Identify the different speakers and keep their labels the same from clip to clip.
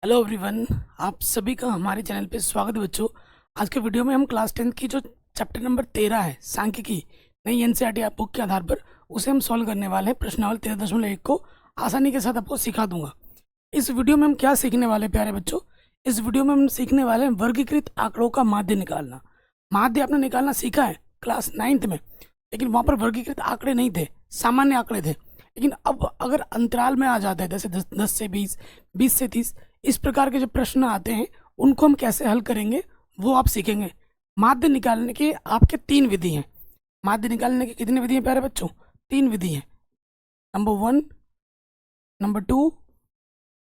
Speaker 1: Hello everyone, आप सभी का हमारे चैनल पे स्वागत है बच्चों। आज के वीडियो में हम क्लास 10 की जो चैप्टर नंबर 13 है सांख्यिकी नई एनसीईआरटी बुक के आधार पर उसे हम सॉल्व करने वाले हैं। प्रश्नावली 13.1 को आसानी के साथ आपको सिखा दूंगा। इस वीडियो में हम क्या सीखने वाले हैं प्यारे बच्चों? इस वीडियो में हम सीखने वाले हैं वर्गीकृत आंकड़ों का माध्य निकालना। माध्य आपने निकालना सीखा है क्लास 9th में, लेकिन वहाँ पर वर्गीकृत आंकड़े नहीं थे, सामान्य आंकड़े थे। लेकिन अब अगर अंतराल में आ जाते हैं जैसे 10 से 20, 20 से 30, इस प्रकार के जो प्रश्न आते हैं उनको हम कैसे हल करेंगे वो आप सीखेंगे। माध्य निकालने के आपके 3 विधि हैं। माध्य निकालने की कितनी विधि हैं प्यारे बच्चों? 3 विधि हैं। Number 1, number 2,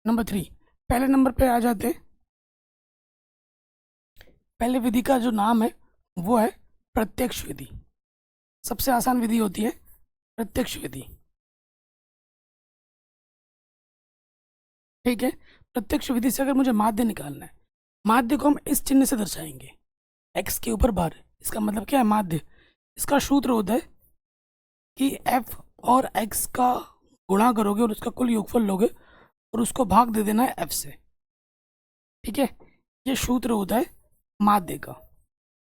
Speaker 1: number 3। पहले नंबर पे आ जाते हैं। पहले विधि का जो नाम है वो है प्रत्यक्ष विधि। सबसे आसान विधि होती है प्रत्यक्ष विधि। ठीक है, प्रत्यक्ष विधि से अगर मुझे माध्य निकालना है, माध्य को हम इस चिन्ह से दर्शाएंगे, x के ऊपर बार। इसका मतलब क्या है? माध्य। इसका सूत्र होता है कि f और x का गुणा करोगे और उसका कुल योगफल लोगे और उसको भाग दे देना है f से। ठीक है, ये सूत्र होता है माध्य का,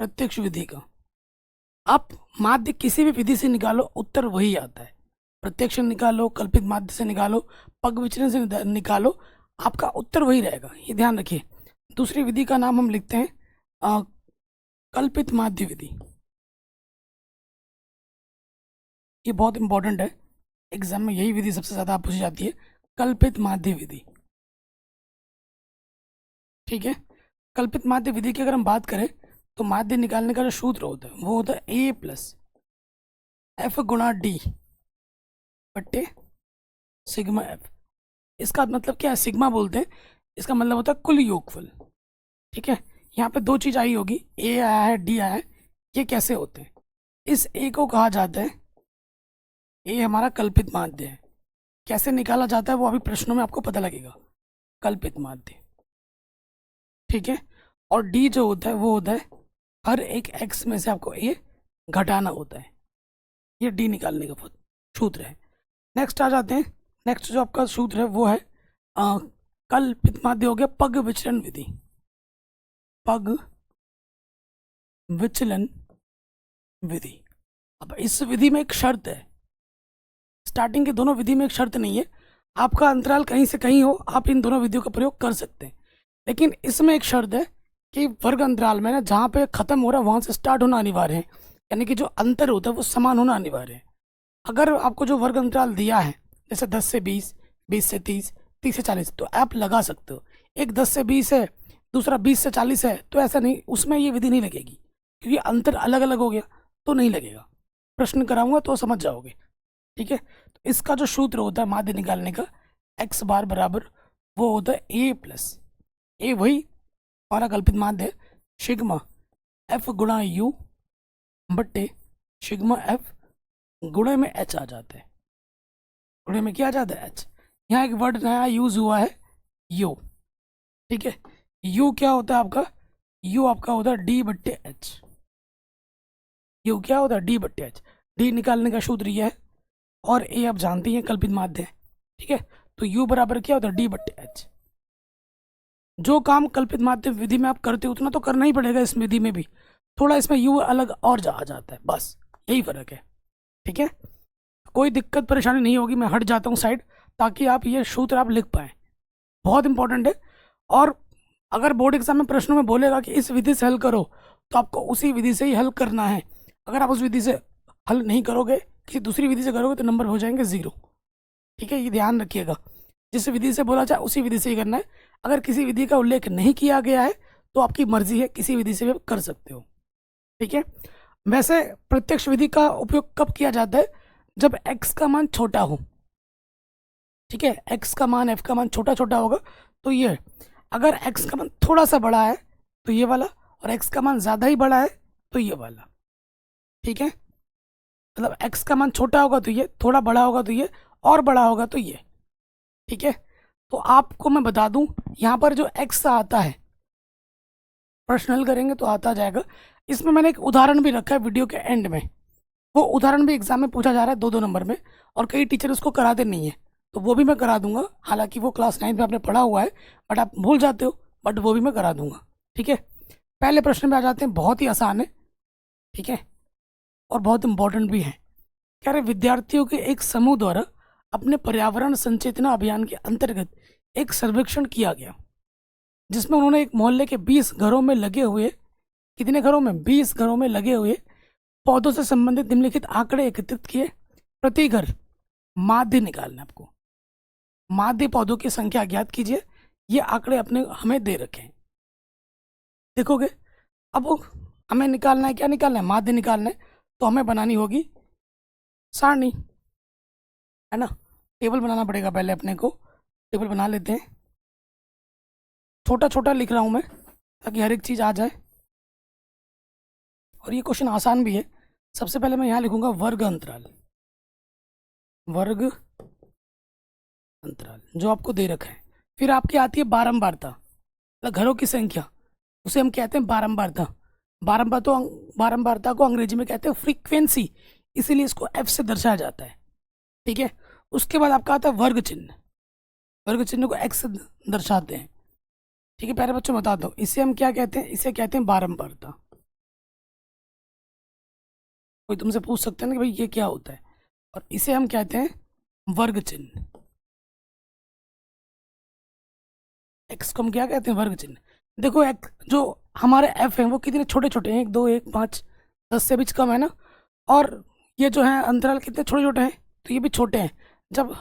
Speaker 1: प्रत्यक्ष विधि का। आप माध्य किसी भी विधि से निकालो, उत्तर वही आता है। प्रत्यक्ष से निकालो, कल्पित माध्य से निकालो, पग विचलन से निकालो, आपका उत्तर वही रहेगा, ये ध्यान रखिए। दूसरी विधि का नाम हम लिखते हैं कल्पित माध्य विधि। ये बहुत इंपॉर्टेंट है, एग्जाम में यही विधि सबसे ज्यादा पूछी जाती है, कल्पित माध्य विधि। ठीक है, कल्पित माध्य विधि की अगर हम बात करें तो माध्य निकालने का जो सूत्र होता है वो होता है a प्लस एफ गुणा डी बट्टे सिग्मा एफ। इसका मतलब क्या है? सिग्मा बोलते हैं, इसका मतलब होता है कुल योगफल। ठीक है, यहाँ पे 2 चीज आई होगी, ए आया है, डी आया है। ये कैसे होते हैं? इस ए को कहा जाता है, ए हमारा कल्पित माध्य है। कैसे निकाला जाता है वो अभी प्रश्नों में आपको पता लगेगा। कल्पित माध्य। ठीक है, और डी जो होता है वो होता है हर एक एक्स में से आपको ए घटाना होता है। ये डी निकालने का सूत्र है। नेक्स्ट आ जाते हैं। नेक्स्ट जो आपका सूत्र है वो है कल्पित माध्य हो गया पग विचलन विधि। पग विचलन विधि। अब इस विधि में एक शर्त है, स्टार्टिंग के दोनों विधि में एक शर्त नहीं है। आपका अंतराल कहीं से कहीं हो, आप इन दोनों विधियों का प्रयोग कर सकते हैं, लेकिन इसमें एक शर्त है कि वर्ग अंतराल में ना जहाँ पे खत्म हो रहा है वहां से स्टार्ट होना अनिवार्य है, यानी कि जो अंतर होता है वो समान होना अनिवार्य है। अगर आपको जो वर्ग अंतराल दिया है जैसे 10 से 20, 20 से 30, 30 से 40, तो आप लगा सकते हो। एक 10 से 20 है, दूसरा 20 से 40 है, तो ऐसा नहीं, उसमें ये विधि नहीं लगेगी क्योंकि अंतर अलग अलग हो गया, तो नहीं लगेगा। प्रश्न कराऊंगा तो समझ जाओगे। ठीक है, तो इसका जो सूत्र होता है माध्य निकालने का, x बार बराबर वो होता है a प्लस ए, वही हमारा कल्पित माध्य है, सिग्मा f गुणा u बट्टे सिग्मा f गुणे में h आ जाता है। गुणे में क्या आ जाता है? h। यहाँ एक वर्ड नया यूज हुआ है, u। ठीक है, u क्या होता है आपका? u आपका होता है d बट्टे h। u क्या होता है? d बट्टे h। d निकालने का सूत्र यह है, और a आप जानते हैं कल्पित माध्य है। ठीक है, तो u बराबर क्या होता है? d बट्टे h। जो काम कल्पित माध्य विधि में आप करते हो उतना तो करना ही पड़ेगा इस विधि में भी, थोड़ा इसमें u अलग और आ जाता है, बस यही फर्क है। ठीक है, कोई दिक्कत परेशानी नहीं होगी। मैं हट जाता हूँ साइड ताकि आप ये सूत्र आप लिख पाए, बहुत इंपॉर्टेंट है। और अगर बोर्ड एग्जाम में प्रश्नों में बोलेगा कि इस विधि से हल करो, तो आपको उसी विधि से ही हल करना है। अगर आप उस विधि से हल नहीं करोगे, किसी दूसरी विधि से करोगे, तो नंबर हो जाएंगे 0। ठीक है, ये ध्यान रखिएगा, जिस विधि से बोला जाए उसी विधि से ही करना है। अगर किसी विधि का उल्लेख नहीं किया गया है तो आपकी मर्जी है, किसी विधि से भी आप कर सकते हो। ठीक है, वैसे प्रत्यक्ष विधि का उपयोग कब किया जाता है? जब x का मान छोटा हो। ठीक है, x का मान, f का मान छोटा छोटा होगा तो ये। अगर x का मान थोड़ा सा बड़ा है तो ये वाला, और x का मान ज़्यादा ही बड़ा है तो ये वाला। ठीक है, मतलब x का मान छोटा होगा तो ये, थोड़ा बड़ा होगा तो ये, और बड़ा होगा तो ये। ठीक है, तो आपको मैं बता दूं, यहाँ पर जो x आता है प्रश्न हल करेंगे तो आता जाएगा। इसमें मैंने एक उदाहरण भी रखा है वीडियो के एंड में, वो उदाहरण भी एग्जाम में पूछा जा रहा है 2-2 नंबर में, और कई टीचर उसको कराते नहीं है, तो वो भी मैं करा दूंगा, हालांकि वो क्लास 9 में आपने पढ़ा हुआ है, बट आप भूल जाते हो, बट वो भी मैं करा दूंगा। ठीक है, पहले प्रश्न में आ जाते हैं, बहुत ही आसान है। ठीक है, और बहुत इंपॉर्टेंट भी है। कह रहे विद्यार्थियों के एक समूह द्वारा अपने पर्यावरण संचेतना अभियान के अंतर्गत एक सर्वेक्षण किया गया, जिसमें उन्होंने एक मोहल्ले के 20 घरों में लगे हुए, कितने घरों में, 20 घरों में लगे हुए पौधों से संबंधित निम्नलिखित आंकड़े एकत्रित किए। प्रति घर माध्य निकालना आपको, माध्य पौधों की संख्या ज्ञात कीजिए। ये आंकड़े अपने हमें दे रखे हैं, देखोगे। अब हमें निकालना है, क्या निकालना है, माध्य निकालना है। तो हमें बनानी होगी सारणी, है ना। टेबल बनाना पड़ेगा पहले अपने को, टेबल बना लेते हैं। छोटा छोटा लिख रहा हूं मैं ताकि हर एक चीज़ आ जाए, और ये क्वेश्चन आसान भी है। सबसे पहले मैं यहाँ लिखूंगा वर्ग अंतराल, वर्ग अंतराल जो आपको दे रखा है। फिर आपकी आती है बारंबारता, मतलब घरों की संख्या, उसे हम कहते हैं बारंबारता। बारंबारता को अंग्रेजी में कहते हैं फ्रीक्वेंसी, इसीलिए इसको एफ से दर्शाया जाता है। ठीक है, उसके बाद आपका आता है वर्ग चिन्ह, वर्ग चिन्ह को एक्स से दर्शाते हैं। ठीक है, पहले बच्चों बता दो, इसे हम क्या कहते हैं, इसे कहते हैं बारंबारता। कोई तुमसे पूछ सकते हैं ना कि भाई ये क्या होता है, और इसे हम कहते हैं वर्ग चिन्ह। एक्स को हम क्या कहते हैं, वर्ग चिन्ह। देखो एक जो हमारे एफ है वो कितने छोटे छोटे हैं, 1 2 1 5 10 से भी कम है ना, और ये जो है अंतराल कितने छोटे छोटे हैं, तो ये भी छोटे हैं। जब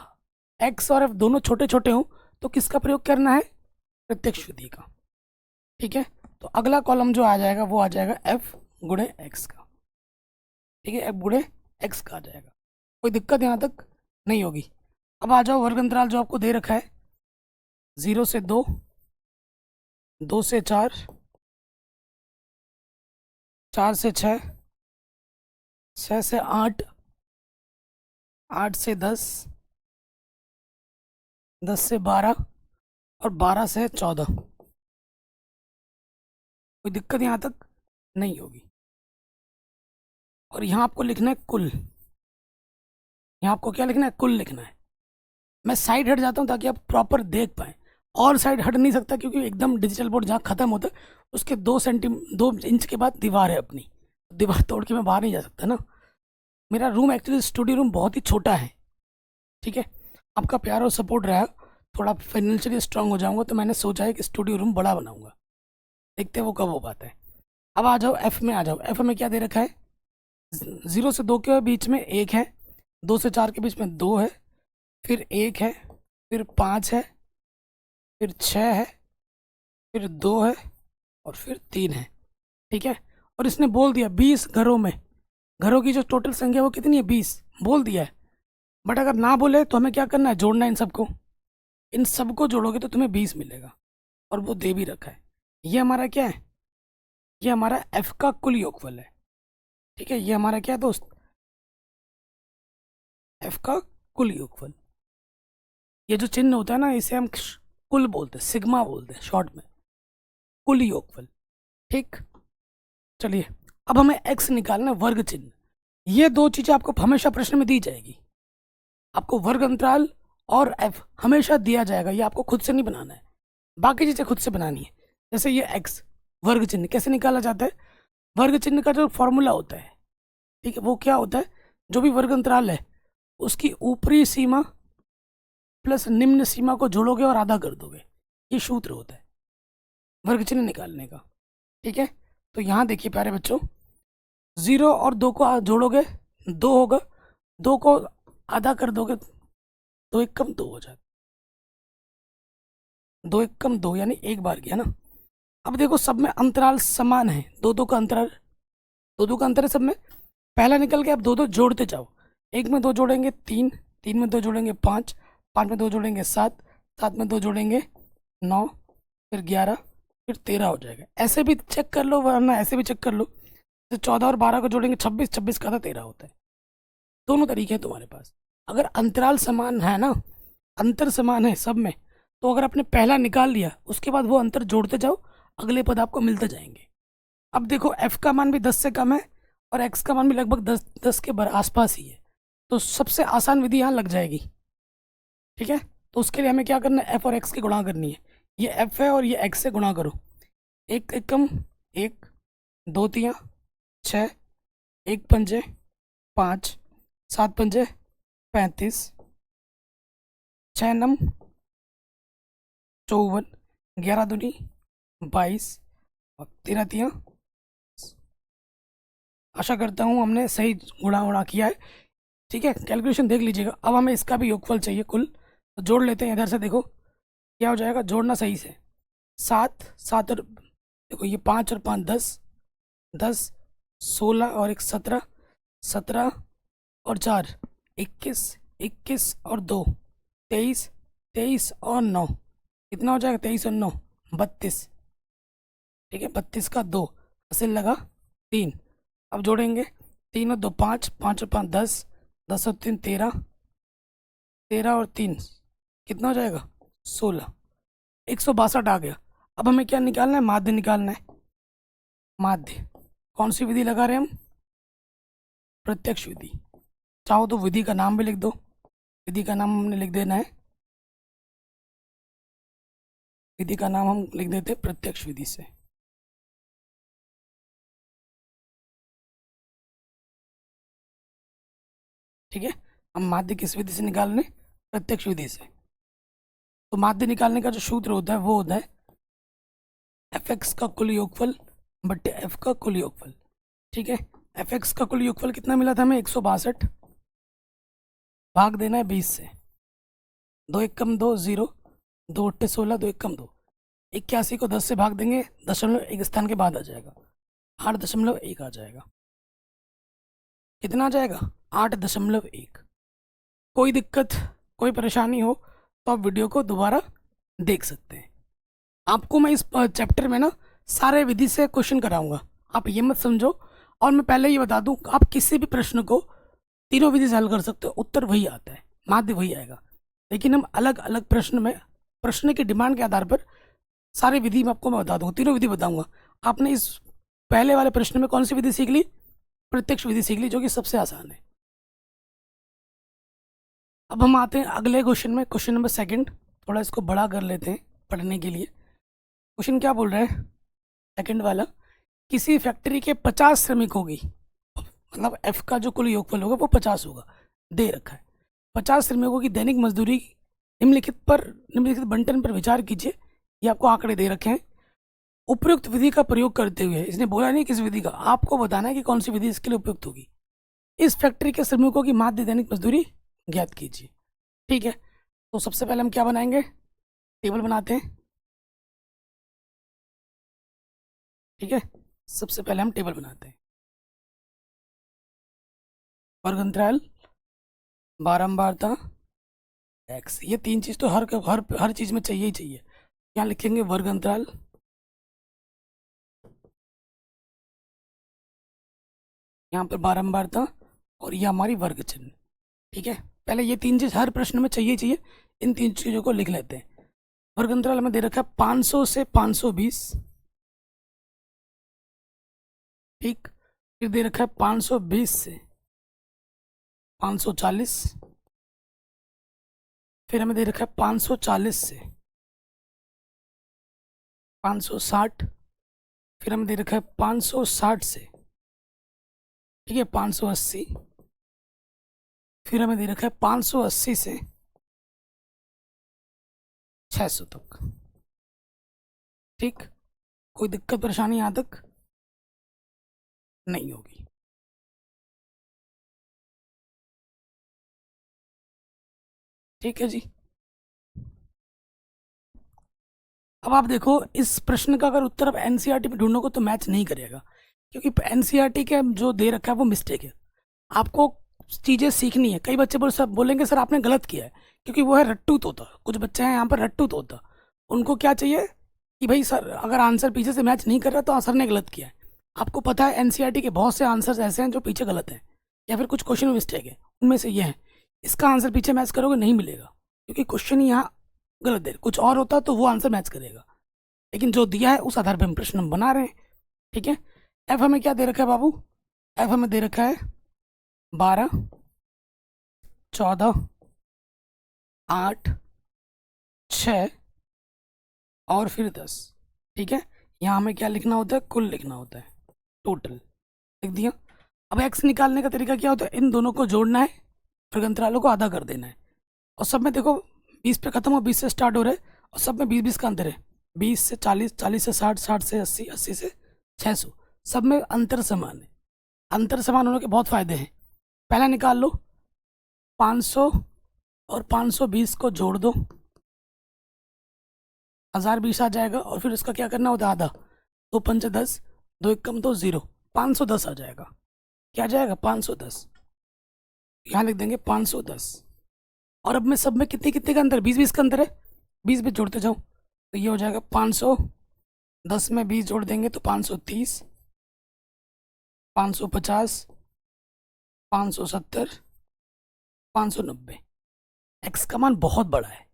Speaker 1: एक्स और एफ दोनों छोटे छोटे हों तो किसका प्रयोग करना है, प्रत्यक्ष विधि का। ठीक है, तो अगला कॉलम जो आ जाएगा वो आ जाएगा एफ गुणे एक्स का। ठीक है, एफ गुणे एक्स का आ जाएगा, कोई दिक्कत यहाँ तक नहीं होगी। अब आ जाओ वर्ग अंतराल जो आपको दे रखा है, 0 से 2, 2 से 4, 4 से 6, 6 से 8, 8 से 10, 10 से 12 और 12 से 14। कोई दिक्कत यहाँ तक नहीं होगी। और यहाँ आपको लिखना है कुल, यहाँ आपको क्या लिखना है, कुल लिखना है। मैं साइड हट जाता हूँ ताकि आप प्रॉपर देख पाएँ, और साइड हट नहीं सकता क्योंकि एकदम डिजिटल बोर्ड जहाँ खत्म होता है उसके 2 इंच के बाद दीवार है अपनी, दीवार तोड़ के मैं बाहर नहीं जा सकता ना। मेरा रूम एक्चुअली स्टूडियो रूम बहुत ही छोटा है। ठीक है, आपका प्यार और सपोर्ट रहा, थोड़ा फाइनेंशियली स्ट्रांग हो जाऊंगा तो मैंने सोचा है कि स्टूडियो रूम बड़ा बनाऊंगा, देखते हैं वो कब हो पाता है। अब आ जाओ एफ में, आ जाओ एफ में क्या दे रखा है, 0 से 2 के बीच में 1 है, 2 से 4 के बीच में 2 है, फिर 1 है, फिर 5 है, फिर 6 है, फिर 2 है, और फिर 3 है। ठीक है, और इसने बोल दिया 20 घरों में, घरों की जो टोटल संख्या वो कितनी है, 20 बोल दिया है। बट अगर ना बोले तो हमें क्या करना है, जोड़ना है इन सबको, इन सबको जोड़ोगे तो तुम्हें 20 मिलेगा, और वो दे भी रखा है। ये हमारा क्या है, ये हमारा एफ का कुल योगफल है। ठीक है, ये हमारा क्या है दोस्त, एफ का कुल योगफल। ये जो चिन्ह होता है ना इसे हम कुल बोलते हैं, सिग्मा बोलते हैं शॉर्ट में, कुल योगफल। ठीक, चलिए अब हमें एक्स निकालना है, वर्ग चिन्ह। ये दो चीजें आपको हमेशा प्रश्न में दी जाएगी, आपको वर्ग अंतराल और एफ हमेशा दिया जाएगा, ये आपको खुद से नहीं बनाना है, बाकी चीजें खुद से बनानी है। जैसे ये एक्स वर्ग चिन्ह कैसे निकाला जाता है, वर्ग चिन्ह का जो फॉर्मूला होता है, ठीक है, वो क्या होता है, जो भी वर्ग अंतराल है उसकी ऊपरी सीमा प्लस निम्न सीमा को जोड़ोगे और आधा कर दोगे, ये सूत्र होता है वर्ग चिन्ह निकालने का। ठीक है, तो यहाँ देखिए प्यारे बच्चों, 0 और 2 को जोड़ोगे 2 होगा, 2 को आधा कर दोगे 2 एक कम 2 हो जाता, 2 एक कम 2 यानी एक बार गया ना। अब देखो सब में अंतराल समान है, 2 का अंतराल, 2 का अंतर है सब में। पहला निकल के आप 2 जोड़ते जाओ, 1 में 2 जोड़ेंगे 3, 3 में 2 जोड़ेंगे 5, 5 में 2 जोड़ेंगे 7, 7 में 2 जोड़ेंगे 9, फिर 11, फिर 13 हो जाएगा। ऐसे भी चेक कर लो वरना ऐसे भी चेक कर लो, तो 14 और 12 को जोड़ेंगे 26, 26 का था 13 होता है। दोनों तरीके हैं तुम्हारे पास, अगर अंतराल समान है ना, अंतर समान है सब में, तो अगर आपने पहला निकाल लिया उसके बाद वो अंतर जोड़ते जाओ, अगले पद आपको मिलते जाएंगे। अब देखो एफ का मान भी 10 से कम है और एक्स का मान भी लगभग 10 के आसपास ही है, तो सबसे आसान विधि यहाँ लग जाएगी। ठीक है, तो उसके लिए हमें क्या करना है, एफ और एक्स की गुणा करनी है। ये एफ है और ये एक्स से गुणा करो। एक एकम एक, दो तियाँ छः, एक पंजे पाँच, सात पंजे 35, छः नम 54, 11 दूनी 22 और 13 तियाँ। आशा करता हूँ हमने सही गुणा उड़ा किया है। ठीक है, कैलकुलेशन देख लीजिएगा। अब हमें इसका भी योगफल चाहिए कुल, तो जोड़ लेते हैं। इधर से देखो क्या हो जाएगा, जोड़ना सही से। सात सात और देखो ये 5 और 5 10, 10 16 और एक 17, 17 और 4 21, 21 और 2 23, 23 और 9 कितना हो जाएगा, 23 और 9 32। ठीक है, 32 का 2 हासिल लगा 3। अब जोड़ेंगे, 3 और 2 5, 5 और 5 10, 10 और 3 13, 13 और 3 कितना हो जाएगा 16, 162 आ गया। अब हमें क्या निकालना है, माध्य निकालना है। माध्य कौन सी विधि लगा रहे हैं हम, प्रत्यक्ष विधि। चाहो तो विधि का नाम भी लिख दो, विधि का नाम हमने लिख देना है, विधि का नाम हम लिख देते हैं प्रत्यक्ष विधि से। ठीक है, हम माध्य किस विधि से निकाल रहे हैं, प्रत्यक्ष विधि से। तो माध्य निकालने का जो सूत्र होता है वो होता है एफ एक्स का कुल योगफल बट्टे एफ का कुल योगफल। ठीक है, एफ एक्स का कुल योगफल कितना मिला था हमें, 162, भाग देना है 20 से। 2 एक कम 2 0, 2 अट्ठे 16, 2 एक कम 2, 81 को 10 से भाग देंगे, दशमलव एक स्थान के बाद आ जाएगा, 8.1 आ जाएगा। कितना आ जाएगा, 8.1। कोई दिक्कत कोई परेशानी हो तो आप वीडियो को दोबारा देख सकते हैं। आपको मैं इस चैप्टर में ना सारे विधि से क्वेश्चन कराऊंगा, आप ये मत समझो। और मैं पहले ये बता दूं, आप किसी भी प्रश्न को तीनों विधि से हल कर सकते हो, उत्तर वही आता है, माध्य वही आएगा। लेकिन हम अलग अलग प्रश्न में प्रश्न की डिमांड के आधार पर सारी विधि में आपको मैं बता दूंगा, तीनों विधि बताऊंगा। आपने इस पहले वाले प्रश्न में कौन सी विधि सीख ली, प्रत्यक्ष विधि सीख ली, जो कि सबसे आसान है। अब हम आते हैं अगले क्वेश्चन में, क्वेश्चन नंबर 2। थोड़ा इसको बड़ा कर लेते हैं पढ़ने के लिए। क्वेश्चन क्या बोल रहा है, सेकंड वाला, किसी फैक्ट्री के 50 श्रमिक होगी, मतलब एफ का जो कुल योगफल होगा वो 50 होगा, दे रखा है। 50 श्रमिकों की दैनिक मजदूरी निम्नलिखित बंटन पर विचार कीजिए। ये आपको आंकड़े दे रखे हैं। उपयुक्त विधि का प्रयोग करते हुए, इसने बोला नहीं किस विधि का, आपको बताना है कि कौन सी विधि इसके लिए उपयुक्त होगी। इस फैक्ट्री के श्रमिकों की माध्य दैनिक मजदूरी ज्ञात कीजिए। ठीक है, तो सबसे पहले हम क्या बनाएंगे, टेबल बनाते हैं। ठीक है, सबसे पहले हम टेबल बनाते हैं। वर्ग अंतराल, बारंबारता, एक्स, ये तीन चीज तो हर चीज में चाहिए ही चाहिए। यहाँ लिखेंगे वर्ग अंतराल, यहाँ पर बारंबारता, और ये हमारी वर्ग चिन्ह। ठीक है, पहले ये तीन चीज हर प्रश्न में चाहिए चाहिए, इन तीन चीजों को लिख लेते हैं। वर्ग अंतराल हमें दे रखा है 500 से 520। ठीक, फिर दे रखा है 520 से 540, फिर हमें दे रखा है 540 से 560, फिर हमें दे रखा है 560 से, ठीक है, 580, फिर हमें दे रखा है 580 से 600 तक। ठीक, कोई दिक्कत परेशानी यहाँ तक नहीं होगी। ठीक है जी, अब आप देखो, इस प्रश्न का अगर उत्तर आप एनसीईआरटी में ढूंढोगे तो मैच नहीं करेगा, क्योंकि एनसीईआरटी के जो दे रखा है वो मिस्टेक है। आपको चीज़ें सीखनी है। कई बच्चे बोलेंगे सर आपने गलत किया है, क्योंकि वो है रट्टू तोता। कुछ बच्चे हैं यहाँ पर रट्टू तोता, उनको क्या चाहिए कि भाई सर अगर आंसर पीछे से मैच नहीं कर रहा तो सर ने गलत किया है। आपको पता है एनसीईआरटी के बहुत से आंसर्स ऐसे हैं जो पीछे गलत हैं, या फिर कुछ क्वेश्चन में मिस्टेक है, उनमें से ये है। इसका आंसर पीछे मैच करोगे नहीं मिलेगा, क्योंकि क्वेश्चन ही यहाँ गलत है। कुछ और होता तो वो आंसर मैच करेगा, लेकिन जो दिया है उस आधार पर हम प्रश्न हम बना रहे हैं। ठीक है, एफ हमें क्या दे रखा है बाबू, एफ हमें दे रखा है 12, 14, 8, 6 और फिर 10। ठीक है, यहाँ हमें क्या लिखना होता है? कुल लिखना होता है, टोटल लिख दिया। अब x निकालने का तरीका क्या होता है? इन दोनों को जोड़ना है, फिर अंतरालों को आधा कर देना है। और सब में देखो 20 पे खत्म हो, 20 से स्टार्ट हो रहे हैं, और सब में 20-20 का अंतर है। 20 से 40, 40 से 60, 60 से 80, 80 से 600, सब में अंतर समान है। अंतर समान होने के बहुत फायदे हैं। पहला निकाल लो, 500 और 520 को जोड़ दो, 1020 आ जाएगा। और फिर इसका क्या करना होता है? आधा। 2 पंचे 10, 2 एक कम 2, 0, 510 आ जाएगा। क्या आ जाएगा? 510। यहाँ लिख देंगे 510। और अब में सब में कितने कितने का अंतर? 20-20 का अंतर है, 20-20 जोड़ते जाओ तो ये हो जाएगा 510 में 20 जोड़ देंगे तो 530, 550, 570, 590। एक्स का मान बहुत बड़ा है।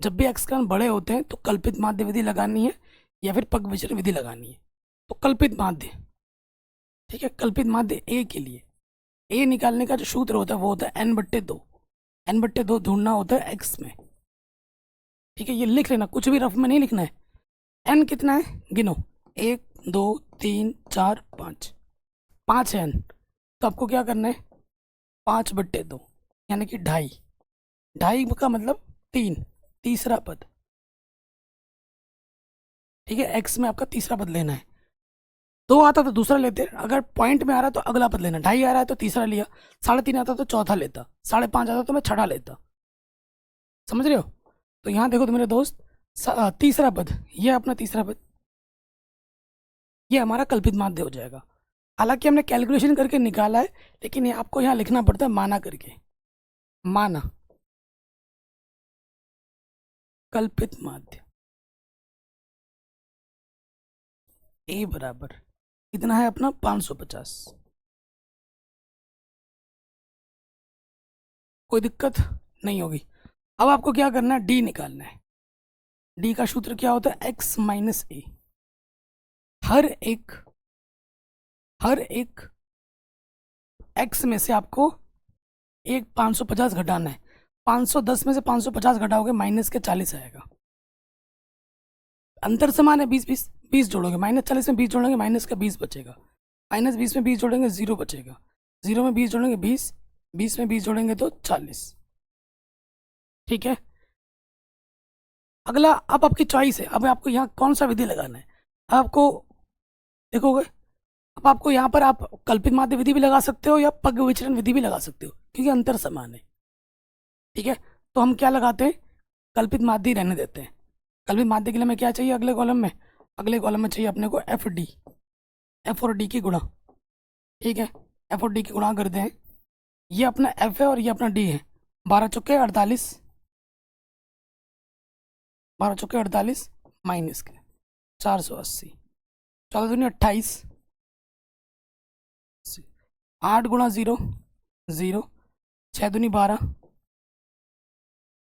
Speaker 1: जब भी एक्स का मान बड़े होते हैं तो कल्पित माध्य विधि लगानी है या फिर पग विचरण विधि लगानी है। तो कल्पित माध्य, ठीक है, कल्पित माध्य ए के लिए ए निकालने का जो सूत्र होता है वो होता है n/2। n/2 ढूंढना होता है एक्स में। ठीक है, ये लिख लेना, कुछ भी रफ में नहीं लिखना है। n कितना है? गिनो, 1, 2, 3, 4, 5, 5 है n। तो आपको क्या करना है? 5/2 यानी कि 2.5। 2.5 का मतलब 3, तीसरा पद। ठीक है, एक्स में आपका तीसरा पद लेना है। 2 आता तो दूसरा लेते, अगर पॉइंट में आ रहा है तो अगला पद लेना। 2.5 आ रहा है तो तीसरा लिया, 3.5 आता तो चौथा लेता, 5.5 आता तो मैं छठा लेता। समझ रहे हो? तो यहाँ देखो तो मेरे दोस्त, तीसरा पद, ये अपना तीसरा पद, ये हमारा कल्पित माध्य हो जाएगा। हालांकि हमने कैलकुलेशन करके निकाला है, लेकिन ये आपको यहाँ लिखना पड़ता है माना करके। माना कल्पित माध्य ए बराबर कितना है अपना? 550। कोई दिक्कत नहीं होगी। अब आपको क्या करना है? डी निकालना है। डी का सूत्र क्या होता है? x माइनस ए। हर एक x में से आपको एक 550 घटाना है। 510 में से 550 घटाओगे माइनस के 40 आएगा। अंतर समान है, 20-20, 20 जोड़ोगे, -40 में 20 जोड़ेंगे माइनस का 20 बचेगा। -20 में 20 जोड़ेंगे 0 बचेगा। 0 में 20 जोड़ेंगे 20, 20 में 20 जोड़ेंगे तो 40। ठीक है, अगला अब आपकी चॉइस है। अब आपको यहाँ कौन सा विधि लगाना है आपको देखोगे। अब आपको यहाँ पर आप कल्पित माध्य विधि भी लगा सकते हो या पग विचरण विधि भी लगा सकते हो, क्योंकि अंतर समान है। ठीक है, तो हम क्या लगाते हैं? कल्पित माध्य रहने देते हैं। कल्पित माध्य के लिए हमें क्या चाहिए? अगले कॉलम में, चाहिए अपने को एफ डी, एफ और डी की गुणा। ठीक है, एफ और डी की गुणा करते हैं। ये अपना एफ है और ये अपना डी है। 12 चौके 48, 12 चौके 48 माइनस के 480, 14 दूनी 28, 8 गुणा 0, 0, 6 दूनी 12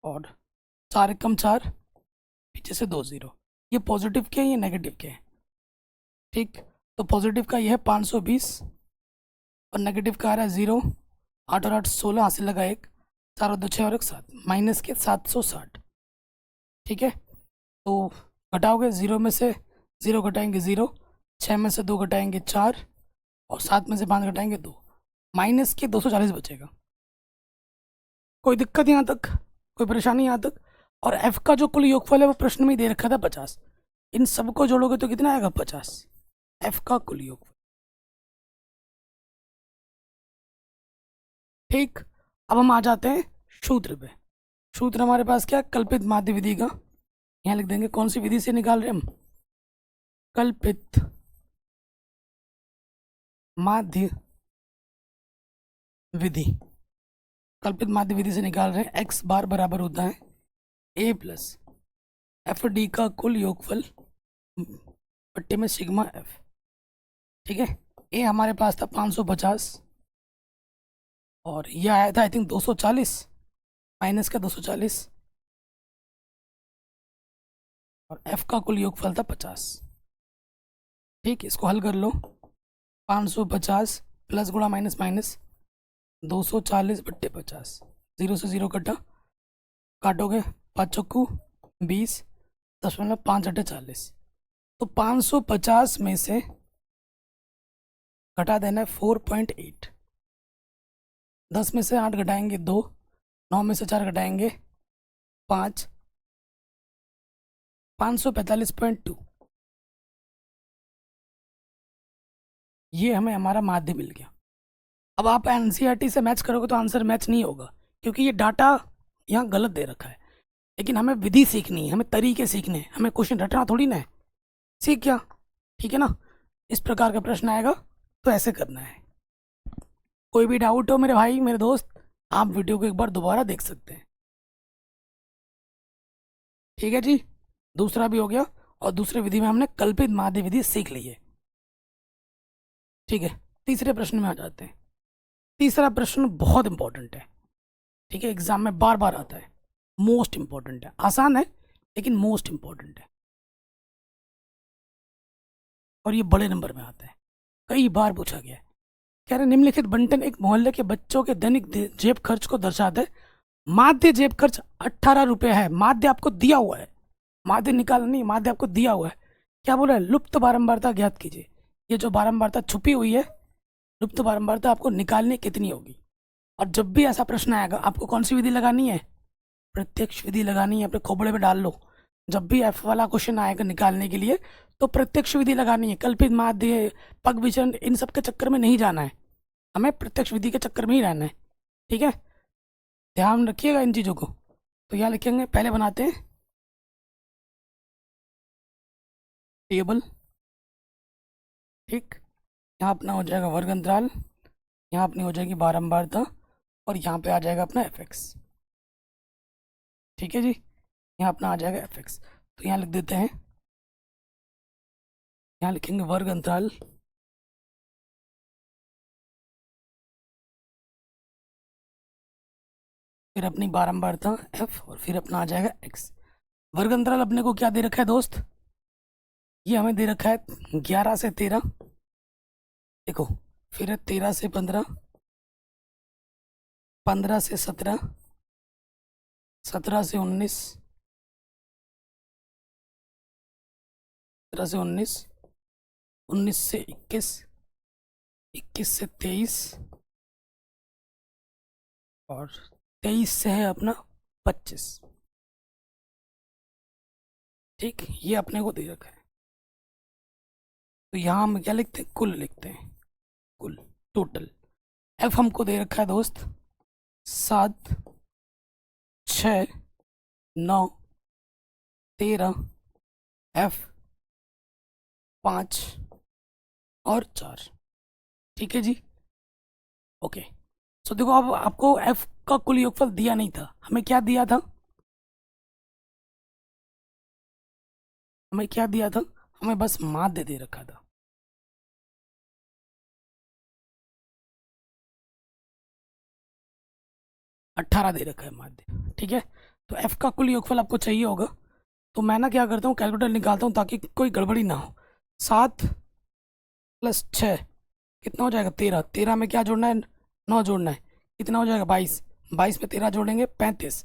Speaker 1: और 4 एकम 4, पीछे से 2 0। ये पॉजिटिव के हैं, ये नेगेटिव के हैं। ठीक, तो पॉजिटिव का ये है 520 और नेगेटिव का आ रहा है 0। 8 और 8 16, हासिल लगा 1, 4 और 2 6 और 1 7, माइनस के 760। ठीक है, तो घटाओगे, 0 में से 0 घटाएंगे 0, 6 में से 2 घटाएंगे 4 और 7 में से 5 घटाएंगे 2, माइनस के 240 बचेगा। कोई दिक्कत यहाँ तक? कोई परेशानी यहाँ तक? और f का जो कुल योगफल है वो प्रश्न में ही दे रखा था 50। इन सबको जोड़ोगे तो कितना आएगा? 50, f का कुल योगफल। ठीक, अब हम आ जाते हैं सूत्र पे। सूत्र हमारे पास क्या? कल्पित माध्य विधि का। यहाँ लिख देंगे कौन सी विधि से निकाल रहे हम? कल्पित माध्य विधि। कल्पित माध्य विधि से निकाल रहे हैं। x बार बराबर होता है a प्लस एफ डी का कुल योगफल पट्टे में सिग्मा f। ठीक है, a हमारे पास था 550 और यह आया था आई थिंक 240, माइनस का 240 और f का कुल योगफल था 50। ठीक, इसको हल कर लो। 550 प्लस गुणा माइनस माइनस 240/50, 0 से 0 कटा, काटोगे 5 चक्कू 20, 10.5 तो 550 में से घटा देना है 4.8। 10 में से 8 घटाएंगे 2, 9 में से 4 घटाएंगे 5, 545.2। ये हमें हमारा माध्य मिल गया। अब आप एनसीईआरटी से मैच करोगे तो आंसर मैच नहीं होगा, क्योंकि ये डाटा यहाँ गलत दे रखा है। लेकिन हमें विधि सीखनी है, हमें तरीके सीखने हैं, हमें क्वेश्चन रटना थोड़ी ना है। सीख गया, ठीक है ना। इस प्रकार का प्रश्न आएगा तो ऐसे करना है। कोई भी डाउट हो मेरे भाई मेरे दोस्त, आप वीडियो को एक बार दोबारा देख सकते हैं। ठीक है जी, दूसरा भी हो गया। और दूसरे विधि में हमने कल्पित माध्य विधि सीख ली है। ठीक है, तीसरे प्रश्न में आ जाते हैं। तीसरा प्रश्न बहुत इंपॉर्टेंट है, ठीक है, एग्जाम में बार बार आता है, मोस्ट इंपॉर्टेंट है। आसान है लेकिन मोस्ट इंपॉर्टेंट है, और ये बड़े नंबर में आता है, कई बार पूछा गया है। कह रहे निम्नलिखित बंटन एक मोहल्ले के बच्चों के दैनिक जेब खर्च को दर्शाते हैं। माध्य जेब खर्च 18 रुपये है। माध्य आपको दिया हुआ है, माध्य निकाल नहीं, माध्य आपको दिया हुआ है। क्या बोला है? लुप्त बारंबारता ज्ञात कीजिए। ये जो बारंबारता छुपी हुई है, लुप्त बारंबारता आपको निकालनी कितनी होगी। और जब भी ऐसा प्रश्न आएगा आपको कौन सी विधि लगानी है? प्रत्यक्ष विधि लगानी है। अपने खोपड़े में डाल लो। जब भी एफ वाला क्वेश्चन आएगा निकालने के लिए तो प्रत्यक्ष विधि लगानी है। कल्पित माध्य, पग विचरण, इन सब के चक्कर में नहीं जाना है, हमें प्रत्यक्ष विधि के चक्कर में ही रहना है। ठीक है, ध्यान रखिएगा इन चीज़ों को। तो यहाँ लिखेंगे, पहले बनाते हैं टेबल। ठीक, यहाँ अपना हो जाएगा वर्ग अंतराल, यहाँ अपनी हो जाएगी बारंबारता, और यहाँ पे आ जाएगा अपना एफ एक्स। ठीक है जी, यहाँ अपना आ जाएगा एफ एक्स। तो यहाँ लिख देते हैं, यहाँ लिखेंगे वर्ग अंतराल, फिर अपनी बारंबारता एफ, और फिर अपना आ जाएगा एक्स। वर्ग अंतराल अपने को क्या दे रखा है दोस्त? ये हमें दे रखा है 11 से 13, देखो, फिर 13 से 15, 15 से 17, 17 से 19, 17 से 19, 19 से 21, 21 से 23, और 23 से है अपना 25। ठीक, ये अपने को दे रखा है। तो यहाँ हम क्या लिखते हैं? कुल लिखते हैं, कुल, टोटल। एफ हमको दे रखा है दोस्त 7, 6, 9, 13, एफ 5 और 4। ठीक है जी, ओके। सो देखो, अब आपको एफ का कुल योगफल दिया नहीं था, हमें क्या दिया था? हमें क्या दिया था? हमें बस माध्य दे रखा था। अट्ठारह दे रखा है माध्य। ठीक है, तो एफ का कुल योगफल आपको चाहिए होगा। तो मैं ना क्या करता हूँ, कैलकुलेटर निकालता हूँ ताकि कोई गड़बड़ी ना हो। 7 + 6 कितना हो जाएगा? 13। 13 में क्या जोड़ना है? 9 जोड़ना है। कितना हो जाएगा? 22। 22 में 13 जोड़ेंगे 35।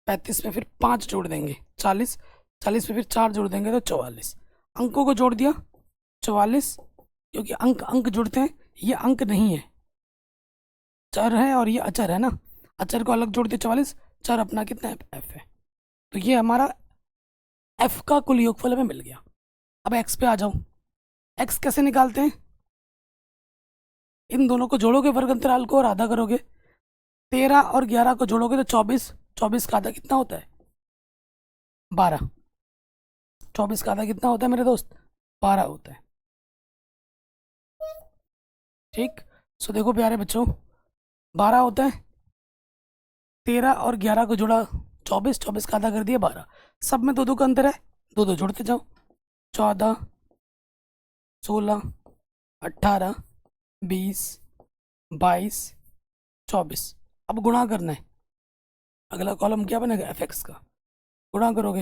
Speaker 1: 35 में फिर 5 जोड़ देंगे 40। 40 में फिर 4 जोड़ देंगे तो 44। अंकों को जोड़ दिया 44, क्योंकि अंक अंक जुड़ते हैं, ये अंक नहीं है, चर है, और ये अचर है ना। अचर को अलग जोड़ दिया 44, चर अपना कितना है? एफ है। तो ये हमारा एफ का कुल योगफल हमें मिल गया। अब एक्स पे आ जाओ। एक्स कैसे निकालते हैं? इन दोनों को जोड़ोगे वर्ग अंतराल को और आधा करोगे। 13 और 11 को जोड़ोगे तो 24। 24 का आधा कितना होता है? 12। 24 का आधा कितना होता है मेरे दोस्त? 12 होता है। ठीक, सो देखो प्यारे बच्चों, 12 होता है। 13 और 11 को जोड़ा 24, 24 का आधा कर दिया 12। सब में 2 2 का अंतर है, 2 2 जोड़ते जाओ। 14, 16, 18, 20, 22, 24। अब गुणा करना है। अगला कॉलम क्या बनेगा? एफ एक्स का। गुणा करोगे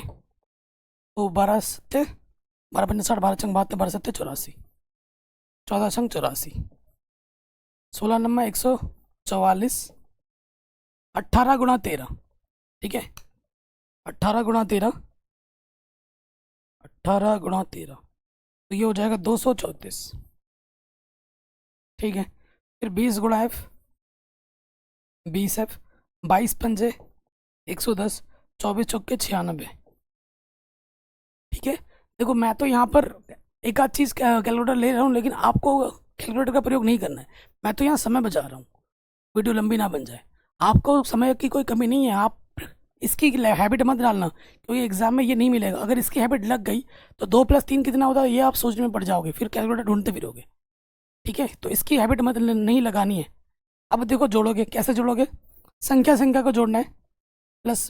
Speaker 1: तो 12 सत्ते 12 पंजे 60, 12 छंग 72, 12 सत्ते 84, 14 छंग 84, 16 नंबर 144, 18 × 13। ठीक है, 18 × 13, 18 × 13, तो ये हो जाएगा 234। ठीक है, फिर 20 × F, 20F, 22 × 5 = 110, 24 चौके 96। ठीक है, देखो मैं तो यहाँ पर एक आध चीज़ कैलकुलेटर ले रहा हूँ, लेकिन आपको कैलकुलेटर का प्रयोग नहीं करना है। मैं तो यहाँ समय बचा रहा हूँ, वीडियो लंबी ना बन जाए। आपको समय की कोई कमी नहीं है, आप इसकी हैबिट मत डालना, क्योंकि एग्जाम में ये नहीं मिलेगा। अगर इसकी हैबिट लग गई तो 2 + 3 कितना होता है ये आप सोचने में पड़ जाओगे, फिर कैलकुलेटर ढूंढते फिरोगे। ठीक है, तो इसकी हैबिट मत नहीं लगानी है। अब देखो जोड़ोगे, कैसे जोड़ोगे? संख्या संख्या को जोड़ना है, प्लस,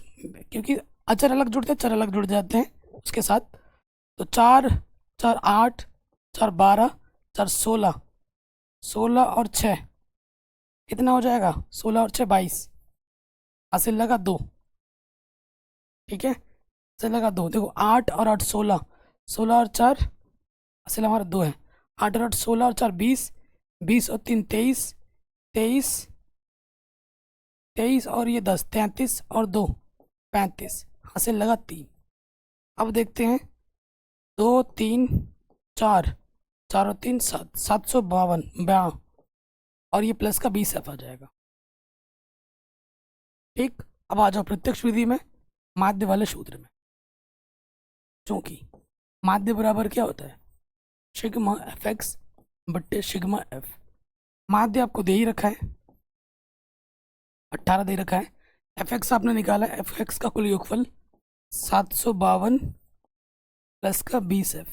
Speaker 1: क्योंकि अचर अलग जुड़ते हैं, चर अलग जुड़ जाते हैं उसके साथ। तो 4 4 8, 4 12, 4 16, 16 और 6 कितना हो जाएगा? 16 और 6 22, हासिल लगा 2। ठीक है, हासिल लगा 2। देखो 8 और 8 16, 16 और 4 हासिल हमारा 2 है। 8 और 8 16 और 4 20, 20 और 3 23, 23, 23 और ये 10 33 और 2 35, हासिल लगा 3। अब देखते हैं 2 3 4, 4 और 3 7, 752, और ये प्लस का 20F आ जाएगा। ठीक, अब आ जाओ प्रत्यक्ष विधि में, माध्य वाले सूत्र में। चूंकि माध्य बराबर क्या होता है? सिग्मा Fx बट्टे सिग्मा F। माध्य आपको दे ही रखा है, 18 दे रखा है। Fx आपने निकाला है, Fx का कुल योगफल 752 प्लस का 20F,